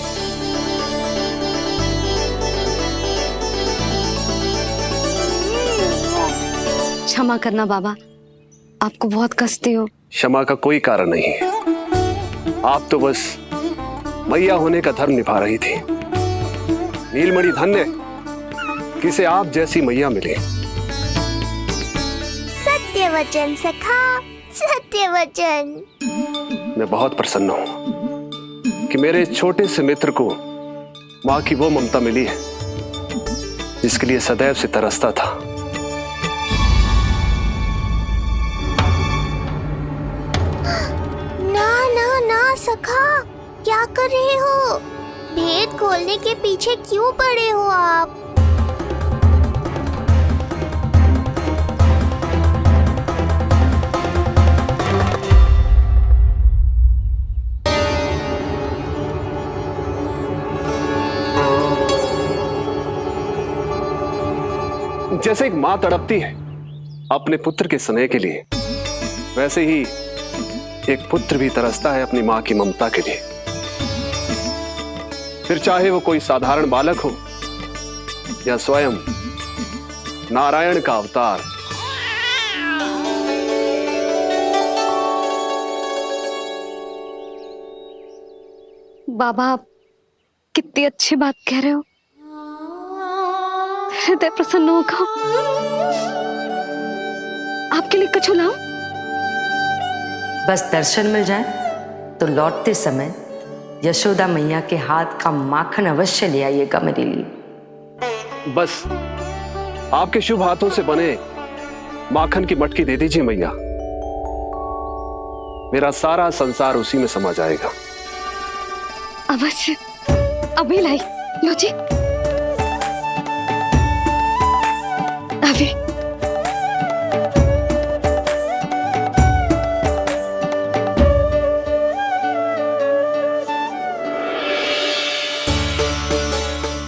क्षमा करना बाबा, आपको बहुत कष्ट हो। क्षमा का कोई कारण नहीं है, आप तो बस मैया होने का धर्म निभा रही थी। नीलमणि धन्य किसे आप जैसी मैया मिले। सत्य वचन सखा, सत्य वचन। मैं बहुत प्रसन्न हूं कि मेरे छोटे से मित्र को मां की वो ममता मिली है जिसके लिए सदैव से तरसता था। सखा, क्या कर रहे हो? भेद खोलने के पीछे क्यों पड़े हो आप? जैसे एक मां तड़पती है अपने पुत्र के स्नेह के लिए, वैसे ही एक पुत्र भी तरसता है अपनी मां की ममता के लिए। फिर चाहे वो कोई साधारण बालक हो या स्वयं नारायण का अवतार। बाबा, आप कितनी अच्छी बात कह रहे हो। हृदय प्रसन्न होगा। आपके लिए कछु लाऊं? बस दर्शन मिल जाए तो लौटते समय यशोदा मैया के हाथ का माखन अवश्य ले आइएगा मेरे लिए। बस आपके शुभ हाथों से बने माखन की मटकी दे दीजिए मैया, मेरा सारा संसार उसी में समा जाएगा। अवश्य, अभी लाई। लो जी, अभी।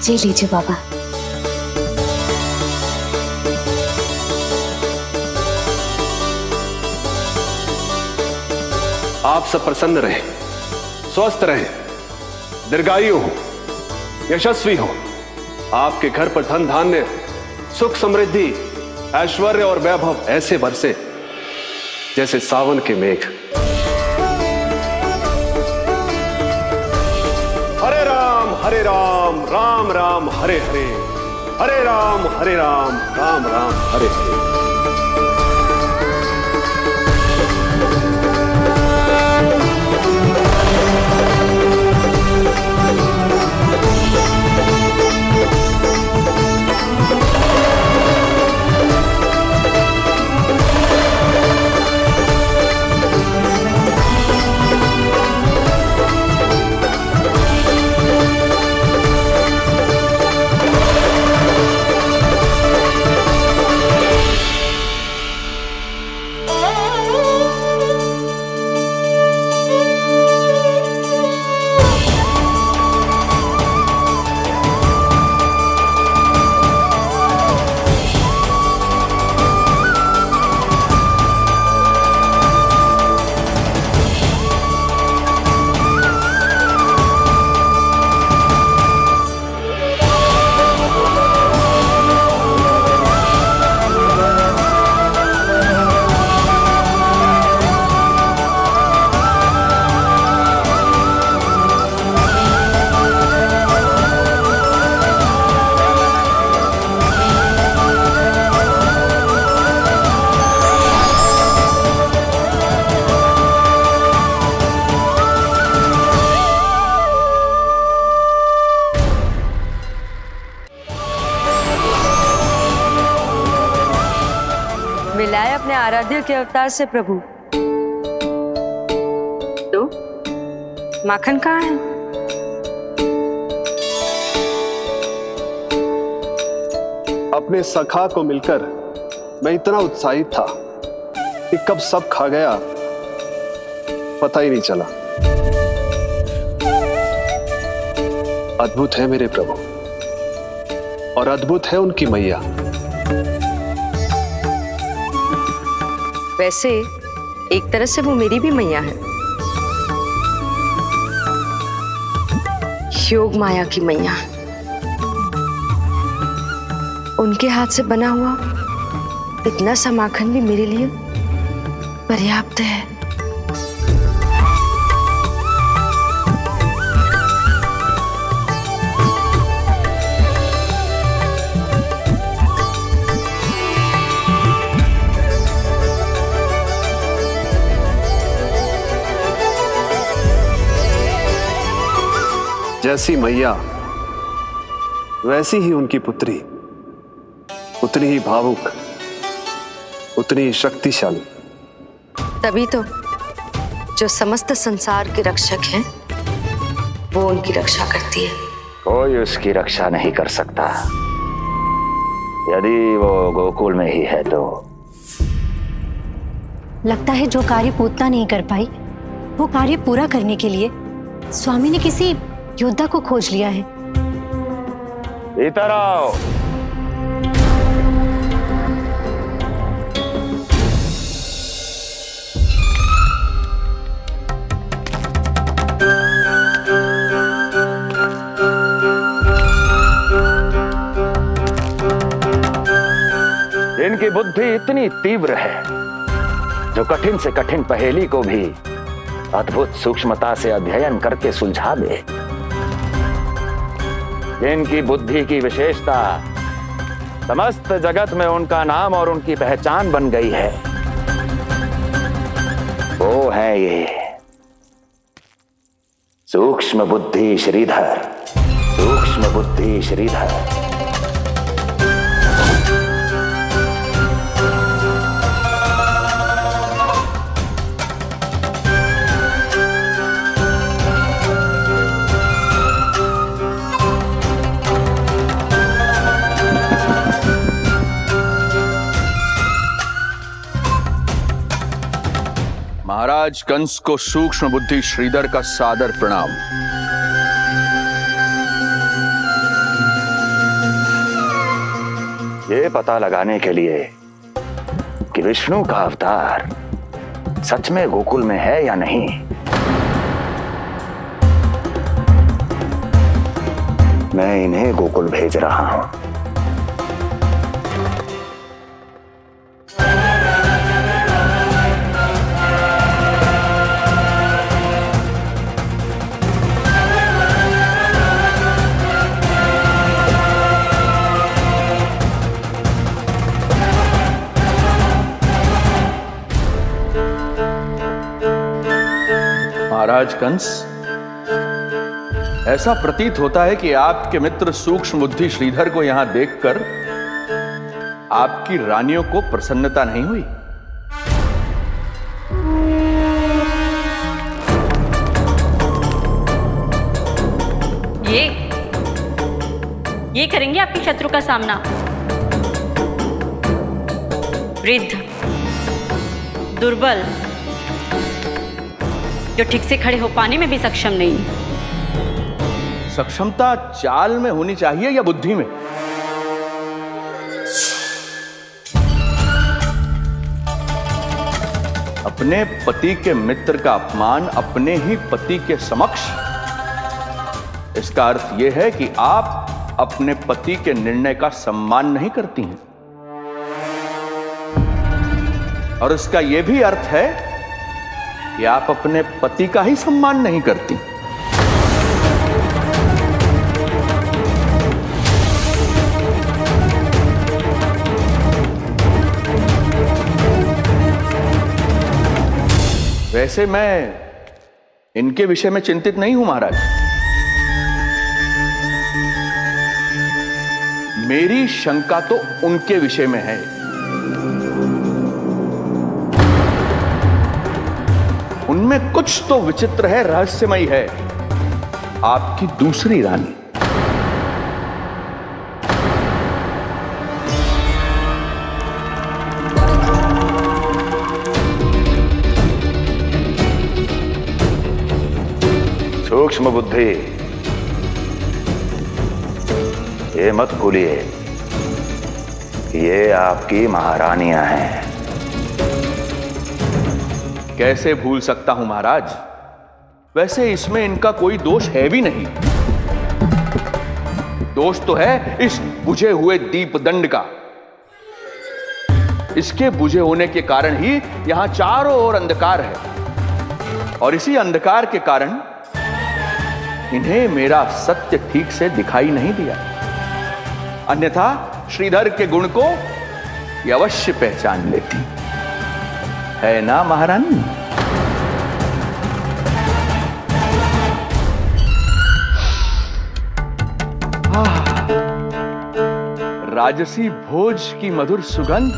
जी लीजिए बाबा। आप सब प्रसन्न रहें, स्वस्थ रहें, दीर्घायु हो, यशस्वी हो। आपके घर पर धन धान्य, सुख समृद्धि, ऐश्वर्य और वैभव ऐसे बरसे जैसे सावन के मेघ। हरे राम राम राम हरे हरे, हरे राम राम राम हरे हरे। मिलाए अपने आराध्य के अवतार से प्रभु। तो माखन कहाँ है? अपने सखा को मिलकर मैं इतना उत्साहित था कि कब सब खा गया पता ही नहीं चला। अद्भुत है मेरे प्रभु और अद्भुत है उनकी मैया। वैसे एक तरह से वो मेरी भी मैया है, योग माया की मैया। उनके हाथ से बना हुआ इतना सा माखन भी मेरे लिए पर्याप्त है। जैसी मैया वैसी ही उनकी पुत्री, उतनी ही भावुक, उतनी ही शक्तिशाली। तभी तो जो समस्त संसार के रक्षक हैं वो उनकी रक्षा करती है। कोई उसकी रक्षा नहीं कर सकता। यदि वो गोकुल में ही है तो। लगता है जो कार्य पूतना नहीं कर पाई वो कार्य पूरा करने के लिए स्वामी ने किसी योद्धा को खोज लिया है। इधर आओ। की बुद्धि इतनी तीव्र है जो कठिन से कठिन पहेली को भी अद्भुत सूक्ष्मता से अध्ययन करके सुलझा दे। जिनकी बुद्धि की विशेषता समस्त जगत में उनका नाम और उनकी पहचान बन गई है, वो है ये सूक्ष्म बुद्धि श्रीधर। सूक्ष्म बुद्धि श्रीधर। महाराज कंस को सूक्ष्म बुद्धि श्रीधर का सादर प्रणाम। ये पता लगाने के लिए कि विष्णु का अवतार सच में गोकुल में है या नहीं, मैं इन्हें गोकुल भेज रहा हूं। महाराज कंस, ऐसा प्रतीत होता है कि आपके मित्र सूक्ष्म बुद्धि श्रीधर को यहां देखकर आपकी रानियों को प्रसन्नता नहीं हुई। ये करेंगे आपके शत्रु का सामना। वृद्ध, दुर्बल, जो ठीक से खड़े हो पाने में भी सक्षम नहीं। सक्षमता चाल में होनी चाहिए या बुद्धि में? अपने पति के मित्र का अपमान अपने ही पति के समक्ष, इसका अर्थ यह है कि आप अपने पति के निर्णय का सम्मान नहीं करती हैं। और इसका यह भी अर्थ है कि आप अपने पति का ही सम्मान नहीं करती। वैसे मैं इनके विषय में चिंतित नहीं हूं महाराज। मेरी शंका तो उनके विषय में है। उनमें कुछ तो विचित्र है, रहस्यमयी है। आपकी दूसरी रानी। सूक्ष्म बुद्धि, ये मत भूलिए कि ये आपकी महारानियां हैं। कैसे भूल सकता हूं महाराज? वैसे इसमें इनका कोई दोष है भी नहीं। दोष तो है इस बुझे हुए दीपदंड का। इसके बुझे होने के कारण ही यहां चारों ओर अंधकार है, और इसी अंधकार के कारण इन्हें मेरा सत्य ठीक से दिखाई नहीं दिया। अन्यथा श्रीधर के गुण को ये अवश्य पहचान लेती, है ना महारानी? राजसी भोज की मधुर सुगंध।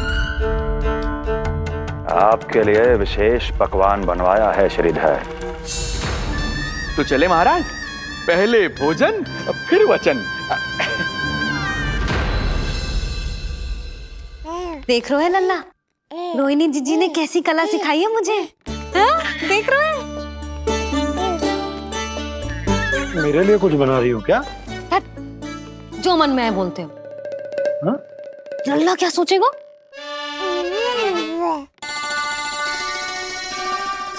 आपके लिए विशेष पकवान बनवाया है श्रीधर। तो चले महाराज, पहले भोजन फिर वचन। देख रहे हो लल्ला, रोहिणी जीजी ने कैसी कला सिखाई है मुझे। हाँ? देख रहे हो? मेरे लिए कुछ बना रही हो क्या? जो मन में है बोलते हो। हाँ? लल्ला क्या सोचेगा?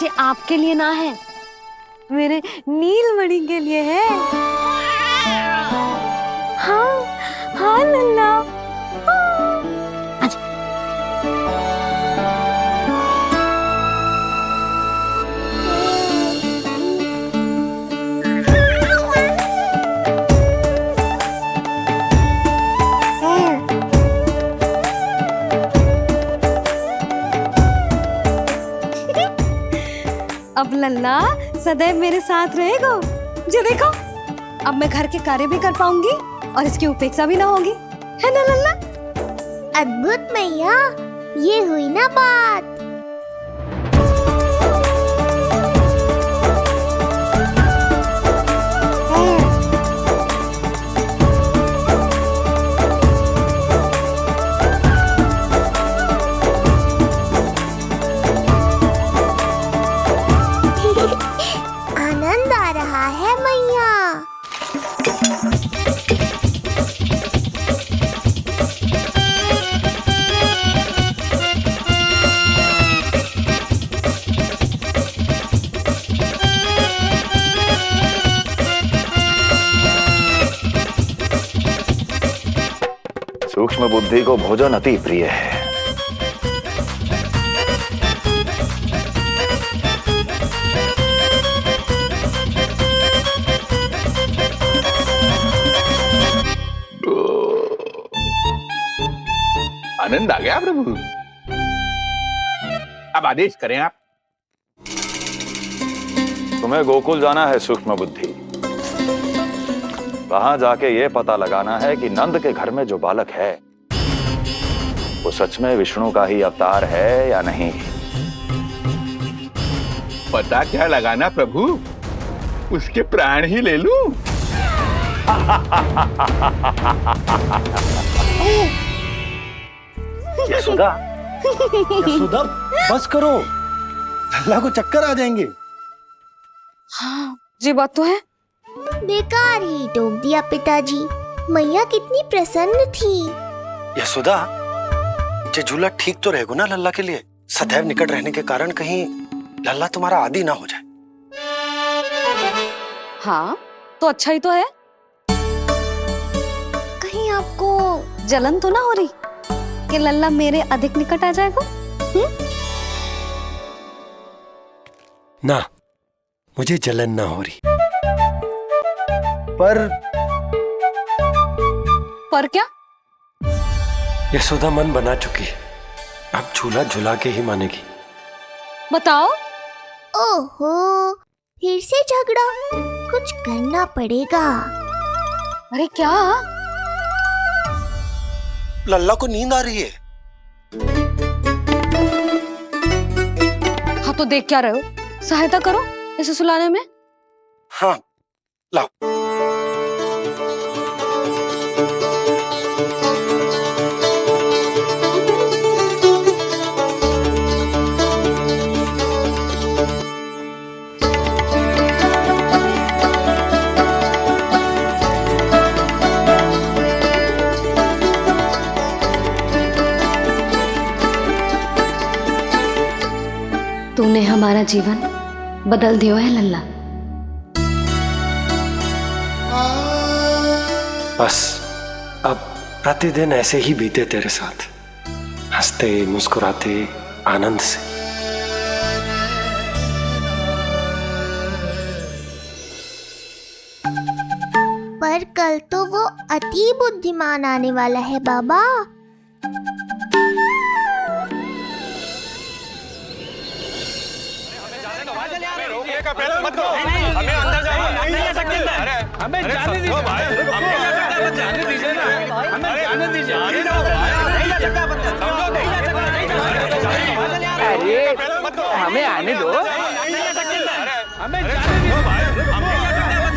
ये आपके लिए ना है, मेरे नीलमणि के लिए है। हाँ हाँ लल्ला, हाँ। लल्ला सदैव मेरे साथ रहेगा। जो देखो, अब मैं घर के कार्य भी कर पाऊंगी और इसकी उपेक्षा भी ना होगी, है ना लल्ला? अद्भुत मैया, ये हुई ना बात। आनंद आ रहा है मैया। सूक्ष्म बुद्धि को भोजन अति प्रिय है। आनंद आ गया प्रभु। अब आदेश करें आप। तुम्हें गोकुल जाना है सूक्ष्म बुद्धि। वहां जाके ये पता लगाना है कि नंद के घर में जो बालक है वो सच में विष्णु का ही अवतार है या नहीं। पता क्या लगाना प्रभु, उसके प्राण ही ले लूं। यशोदा, यशोदा, बस करो, लल्ला को चक्कर आ जाएंगे। हाँ, ये बात तो है। बेकार ही टोक दिया पिताजी। मैया कितनी प्रसन्न थी। यशोदा, ये झूला ठीक तो रहेगा ना लल्ला के लिए? सदैव निकट रहने के कारण कहीं लल्ला तुम्हारा आदी ना हो जाए। हाँ, तो अच्छा ही तो है। कहीं आपको जलन तो ना हो रही कि लल्ला मेरे अधिक निकट आ जाएगा? ना, मुझे जलन ना हो रही। पर क्या? यशोदा मन बना चुकी है, अब झूला झुला के ही मानेगी। बताओ। ओहो, फिर से झगड़ा। कुछ करना पड़ेगा। अरे क्या? लल्ला को नींद आ रही है। हाँ, तो देख क्या रहे हो? सहायता करो इसे सुलाने में। हाँ, लाओ। तूने हमारा जीवन बदल दियो है लल्ला। बस अब प्रतिदिन ऐसे ही बीते तेरे साथ, हंसते मुस्कुराते आनंद से। पर कल तो वो अति बुद्धिमान आने वाला है बाबा। हमें अंदर जाने नहीं सकते। हमें जाने दीजिए भाई, हमें जाने दीजिए ना, हमें जाने दीजिए। अरे हमें आने दो। हमें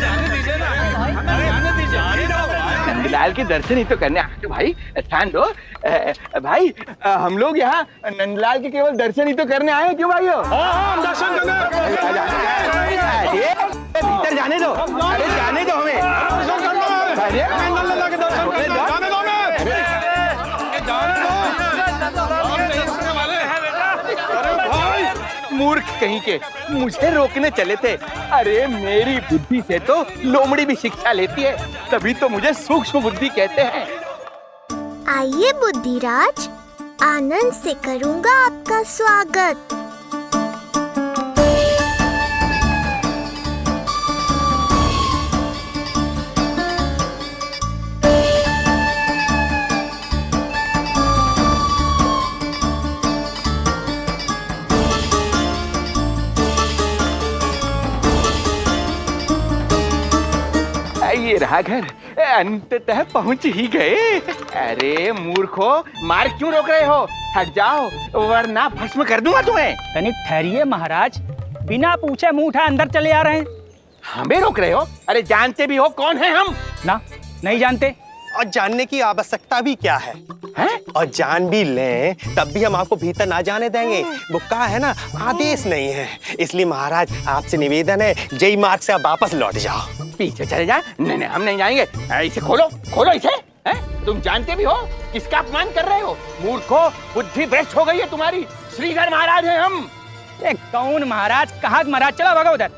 जाने दीजिए ना, हमें जाने दीजिए। नंदलाल के दर्शन ही तो करने आए थे भाई, स्थान दो। भाई हम लोग यहाँ नंदलाल के केवल दर्शन ही तो करने आए हैं। क्यों भाइयों? हाँ, दर्शन भीतर जाने दो। अरे जाने दो हमें। मूर्ख कहीं के, मुझे रोकने चले थे। अरे मेरी बुद्धि से तो लोमड़ी भी शिक्षा लेती है, तभी तो मुझे सूक्ष्म बुद्धि कहते हैं। आइए बुद्धिराज, आनंद से करूंगा आपका स्वागत। ये रहा घर, अंततः पहुंच ही गए। अरे मूर्खो, मार्ग क्यों रोक रहे हो? हट जाओ वरना भस्म कर दूंगा तुम्हें। तनिक ठहरिए महाराज, बिना पूछे मुंह उठा अंदर चले आ रहे हैं। हमें रोक रहे हो? अरे जानते भी हो कौन है हम? ना, नहीं जानते। और जानने की आवश्यकता भी क्या है? और जान भी लें तब भी हम आपको भीतर ना जाने देंगे। वो कहा है ना, आदेश नहीं है। इसलिए महाराज आपसे निवेदन है, जय मार्ग से आप वापस लौट जाओ। पीछे चले जाए? नहीं नहीं, हम नहीं जाएंगे। इसे खोलो, खोलो इसे। तुम जानते भी हो किसका अपमान कर रहे हो? मूर्खो, बुद्धि भ्रष्ट हो गई है तुम्हारी। श्रीधर महाराज हैं हम। कौन महाराज? कहाँ महाराज? चला भागो उधर।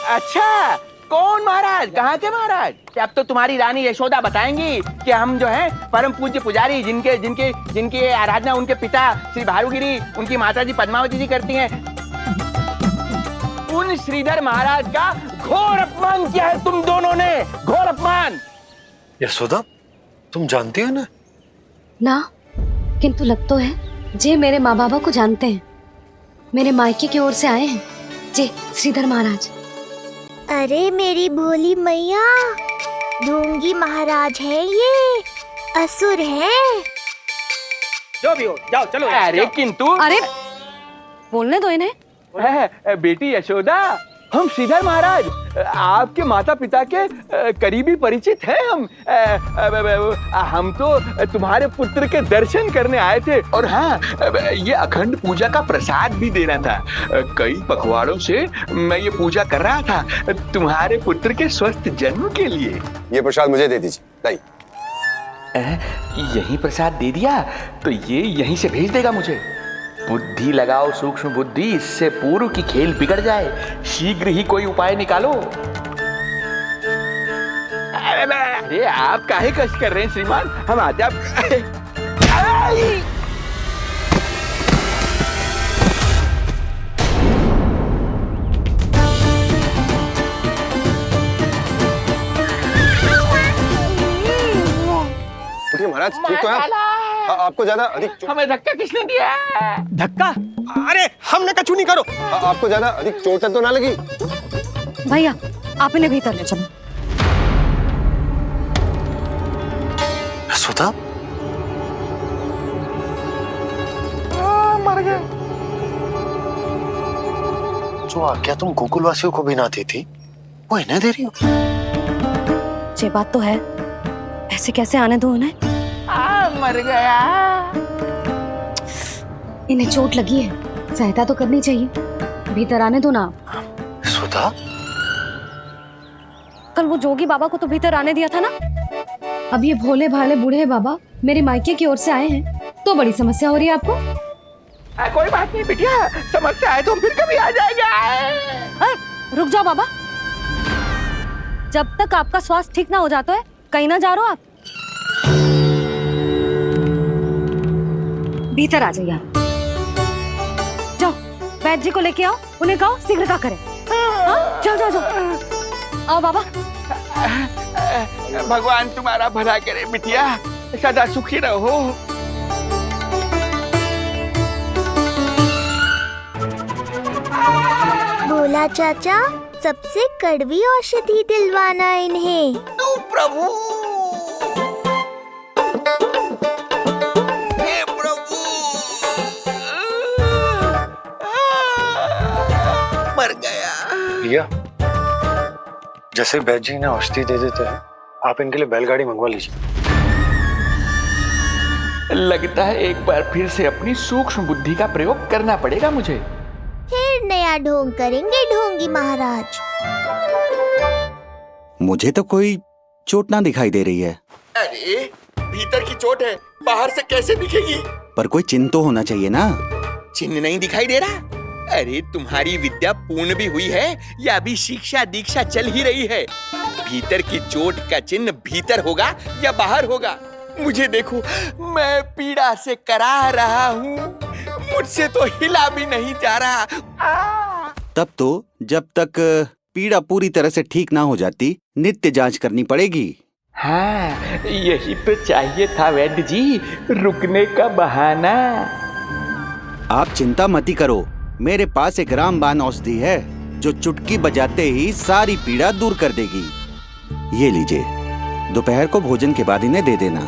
अच्छा, कौन महाराज? कहाँ के महाराज? अब तो तुम्हारी रानी यशोदा बताएंगी कि हम जो है परम पूज्य पुजारी, जिनके जिनके जिनकी आराधना उनके पिता श्री भारुगिरी, उनकी माता जी पद्मावती जी करती हैं, उन श्रीधर महाराज का घोर अपमान किया है तुम दोनों ने। घोर अपमान। यशोदा, तुम जानती हो ना? ना, किंतु लग तो है जे मेरे माँ बाबा को जानते हैं। मेरे मायके की ओर से आए हैं जे श्रीधर महाराज। अरे मेरी भोली मैया, ढोंगी महाराज है ये, असुर है। जो भी हो, जाओ चलो। अरे किंतु, अरे बोलने दो इन्हें। बेटी यशोदा, हम श्रीधर महाराज आपके माता पिता के करीबी परिचित हैं। हम तो तुम्हारे पुत्र के दर्शन करने आए थे। और हाँ, ये अखंड पूजा का प्रसाद भी देना था। कई पखवाड़ों से मैं ये पूजा कर रहा था तुम्हारे पुत्र के स्वस्थ जन्म के लिए। ये प्रसाद मुझे दे दीजिए। नहीं, यही प्रसाद दे दिया तो ये यहीं से भेज देगा मुझे। बुद्धि लगाओ सूक्ष्म बुद्धि, इससे पूर्व की खेल बिगड़ जाए। शीघ्र ही कोई उपाय निकालो। अरे आप काहे कष्ट कर रहे हैं श्रीमान? हम आते। महाराज ठीक तो है? आपको ज्यादा अधिक हमें धक्का किसने दिया? धक्का? अरे हमने कछु नहीं करो। आपको ज्यादा अधिक चोट तो ना लगी? भैया आप इन्हें भीतर ले चलो। यशोदा, मर गए। जो आज्ञा तुम गोकुलवासियों को भी ना दी थी, वो इन्हें दे रही हो? ये बात तो है, ऐसे कैसे आने दो उन्हें? मर गया। इन्हें चोट लगी है, सहायता तो करनी चाहिए। भीतर आने दो ना। सुधा, कल वो जोगी बाबा को तो भीतर आने दिया था ना। अब ये भोले भाले बूढ़े बाबा मेरे मायके की ओर से आए हैं, तो बड़ी समस्या हो रही है आपको। कोई बात नहीं बिटिया, समस्या है तो फिर कभी आ जाएगा। रुक जाओ बाबा, जब तक आपका स्वास्थ्य ठीक ना हो जाता है कहीं ना जा रहे हो आप। भीतर आ जाइए आप। जाओ वैद्य जी को लेके आओ, उन्हें कहो शीघ्रता करें। जाओ जाओ जाओ। आओ बाबा। भगवान तुम्हारा भला करे बिटिया, सदा सुखी रहो। बोला चाचा, सबसे कड़वी औषधि दिलवाना इन्हें। तू प्रभु, हे प्रभु, मर गया। भैया, जैसे वैद्य जी ने औषधि दे देते हैं, आप इनके लिए बैलगाड़ी मंगवा लीजिए। लगता है एक बार फिर से अपनी सूक्ष्म बुद्धि का प्रयोग करना पड़ेगा मुझे। फिर नया ढोंग करेंगे ढोंगी महाराज। मुझे तो कोई चोट ना दिखाई दे रही है। अरे भीतर की चोट है, बाहर से कैसे दिखेगी? पर कोई चिन्ह तो होना चाहिए ना। चिन्ह नहीं दिखाई दे रहा? अरे तुम्हारी विद्या पूर्ण भी हुई है या अभी शिक्षा दीक्षा चल ही रही है? भीतर की चोट का चिन्ह भीतर होगा या बाहर होगा? मुझे देखो, मैं पीड़ा से करा रहा हूँ, मुझसे तो हिला भी नहीं जा रहा। तब तो जब तक पीड़ा पूरी तरह से ठीक ना हो जाती, नित्य जांच करनी पड़ेगी। हाँ, यही तो चाहिए था वैद्य जी, रुकने का बहाना। आप चिंता मती करो, मेरे पास एक रामबाण औषधि है जो चुटकी बजाते ही सारी पीड़ा दूर कर देगी। ये लीजिए, दोपहर को भोजन के बाद इन्हें दे देना।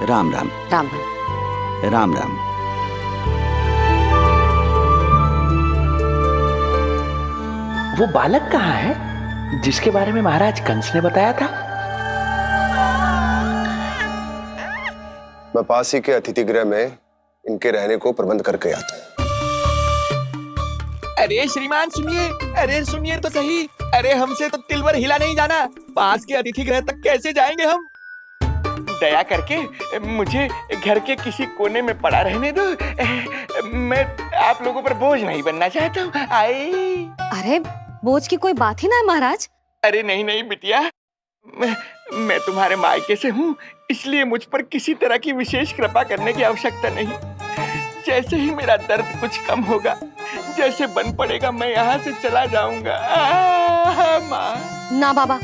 राम राम। राम राम राम राम। वो बालक कहाँ है जिसके बारे में महाराज कंस ने बताया था? मैं पास ही के अतिथि गृह में इनके रहने को प्रबंध करके आता हूँ। अरे श्रीमान सुनिए, अरे सुनिए तो सही, अरे हमसे तो तिल भर हिला नहीं जाना, पास के अतिथि गृह तक कैसे जाएंगे हम? दया करके मुझे घर के किसी कोने में पड़ा रहने दो, मैं आप लोगों पर बोझ नहीं बनना चाहता हूँ। आई। अरे बोझ की कोई बात ही ना है महाराज। अरे नहीं नहीं बिटिया, मैं तुम्हारे मायके से हूँ, इसलिए मुझ पर किसी तरह की विशेष कृपा करने की आवश्यकता नहीं। जैसे ही मेरा दर्द कुछ कम होगा, जैसे बन पड़ेगा, मैं यहाँ से चला जाऊंगा। माँ। ना बाबा,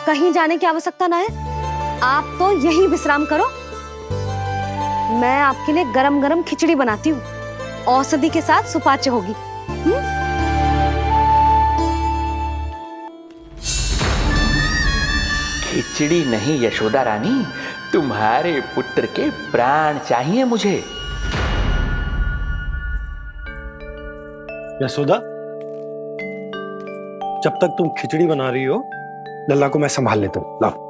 कहीं जाने की आवश्यकता ना है, आप तो यही विश्राम करो। मैं आपके लिए गरम गरम खिचड़ी बनाती हूँ, औषधि के साथ सुपाच्य होगी। खिचड़ी नहीं यशोदा रानी, तुम्हारे पुत्र के प्राण चाहिए मुझे। यशोदा, जब तक तुम खिचड़ी बना रही हो, लल्ला को मैं संभाल लेता हूँ। लाओ।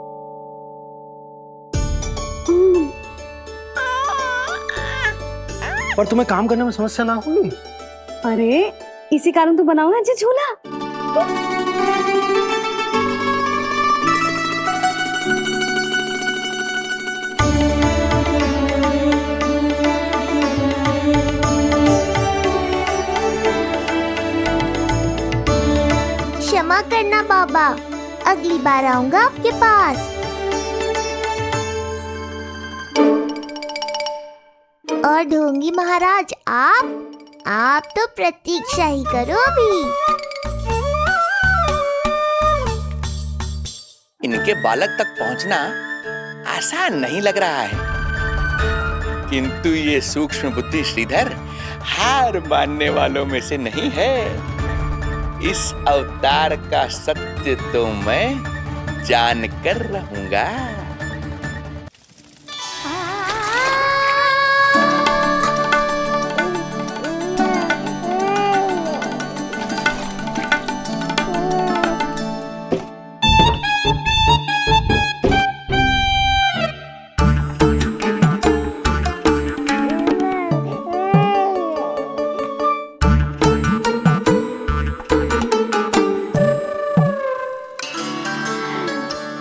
पर तुम्हें काम करने में समस्या ना होगी? अरे इसी कारण तो बनाऊंगा जी झूला। क्षमा करना बाबा, अगली बार आऊंगा आपके पास। और ढोंगी महाराज, आप तो प्रतीक्षा ही करो अभी। इनके बालक तक पहुंचना आसान नहीं लग रहा है, किंतु ये सूक्ष्म बुद्धि श्रीधर हार मानने वालों में से नहीं है। इस अवतार का सत्य तो मैं जानकर रहूंगा।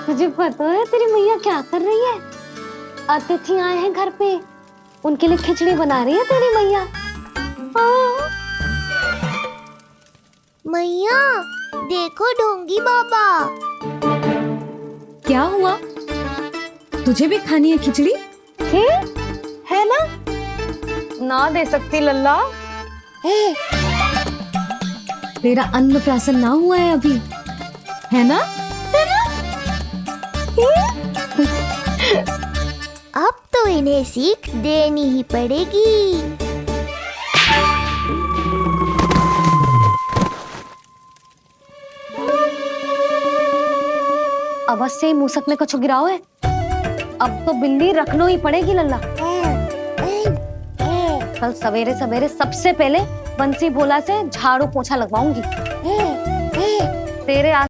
तुझे पता है तेरी मैया क्या कर रही है? अतिथि आए हैं घर पे, उनके लिए खिचड़ी बना रही है तेरी मैया। मैया देखो ढोंगी बाबा। क्या हुआ? तुझे भी खानी है खिचड़ी? है ना? ना दे सकती लल्ला। तेरा अन्नप्राशन ना हुआ है अभी, है ना? अब तो इन्हें सीख देनी ही पड़ेगी। अवश्य ही मूसक में कुछ गिराओ है। अब तो बिल्ली रखनो ही पड़ेगी लल्ला। कल सवेरे सवेरे सबसे पहले बंसी भोला से झाड़ू पोछा लगवाऊंगी। तेरे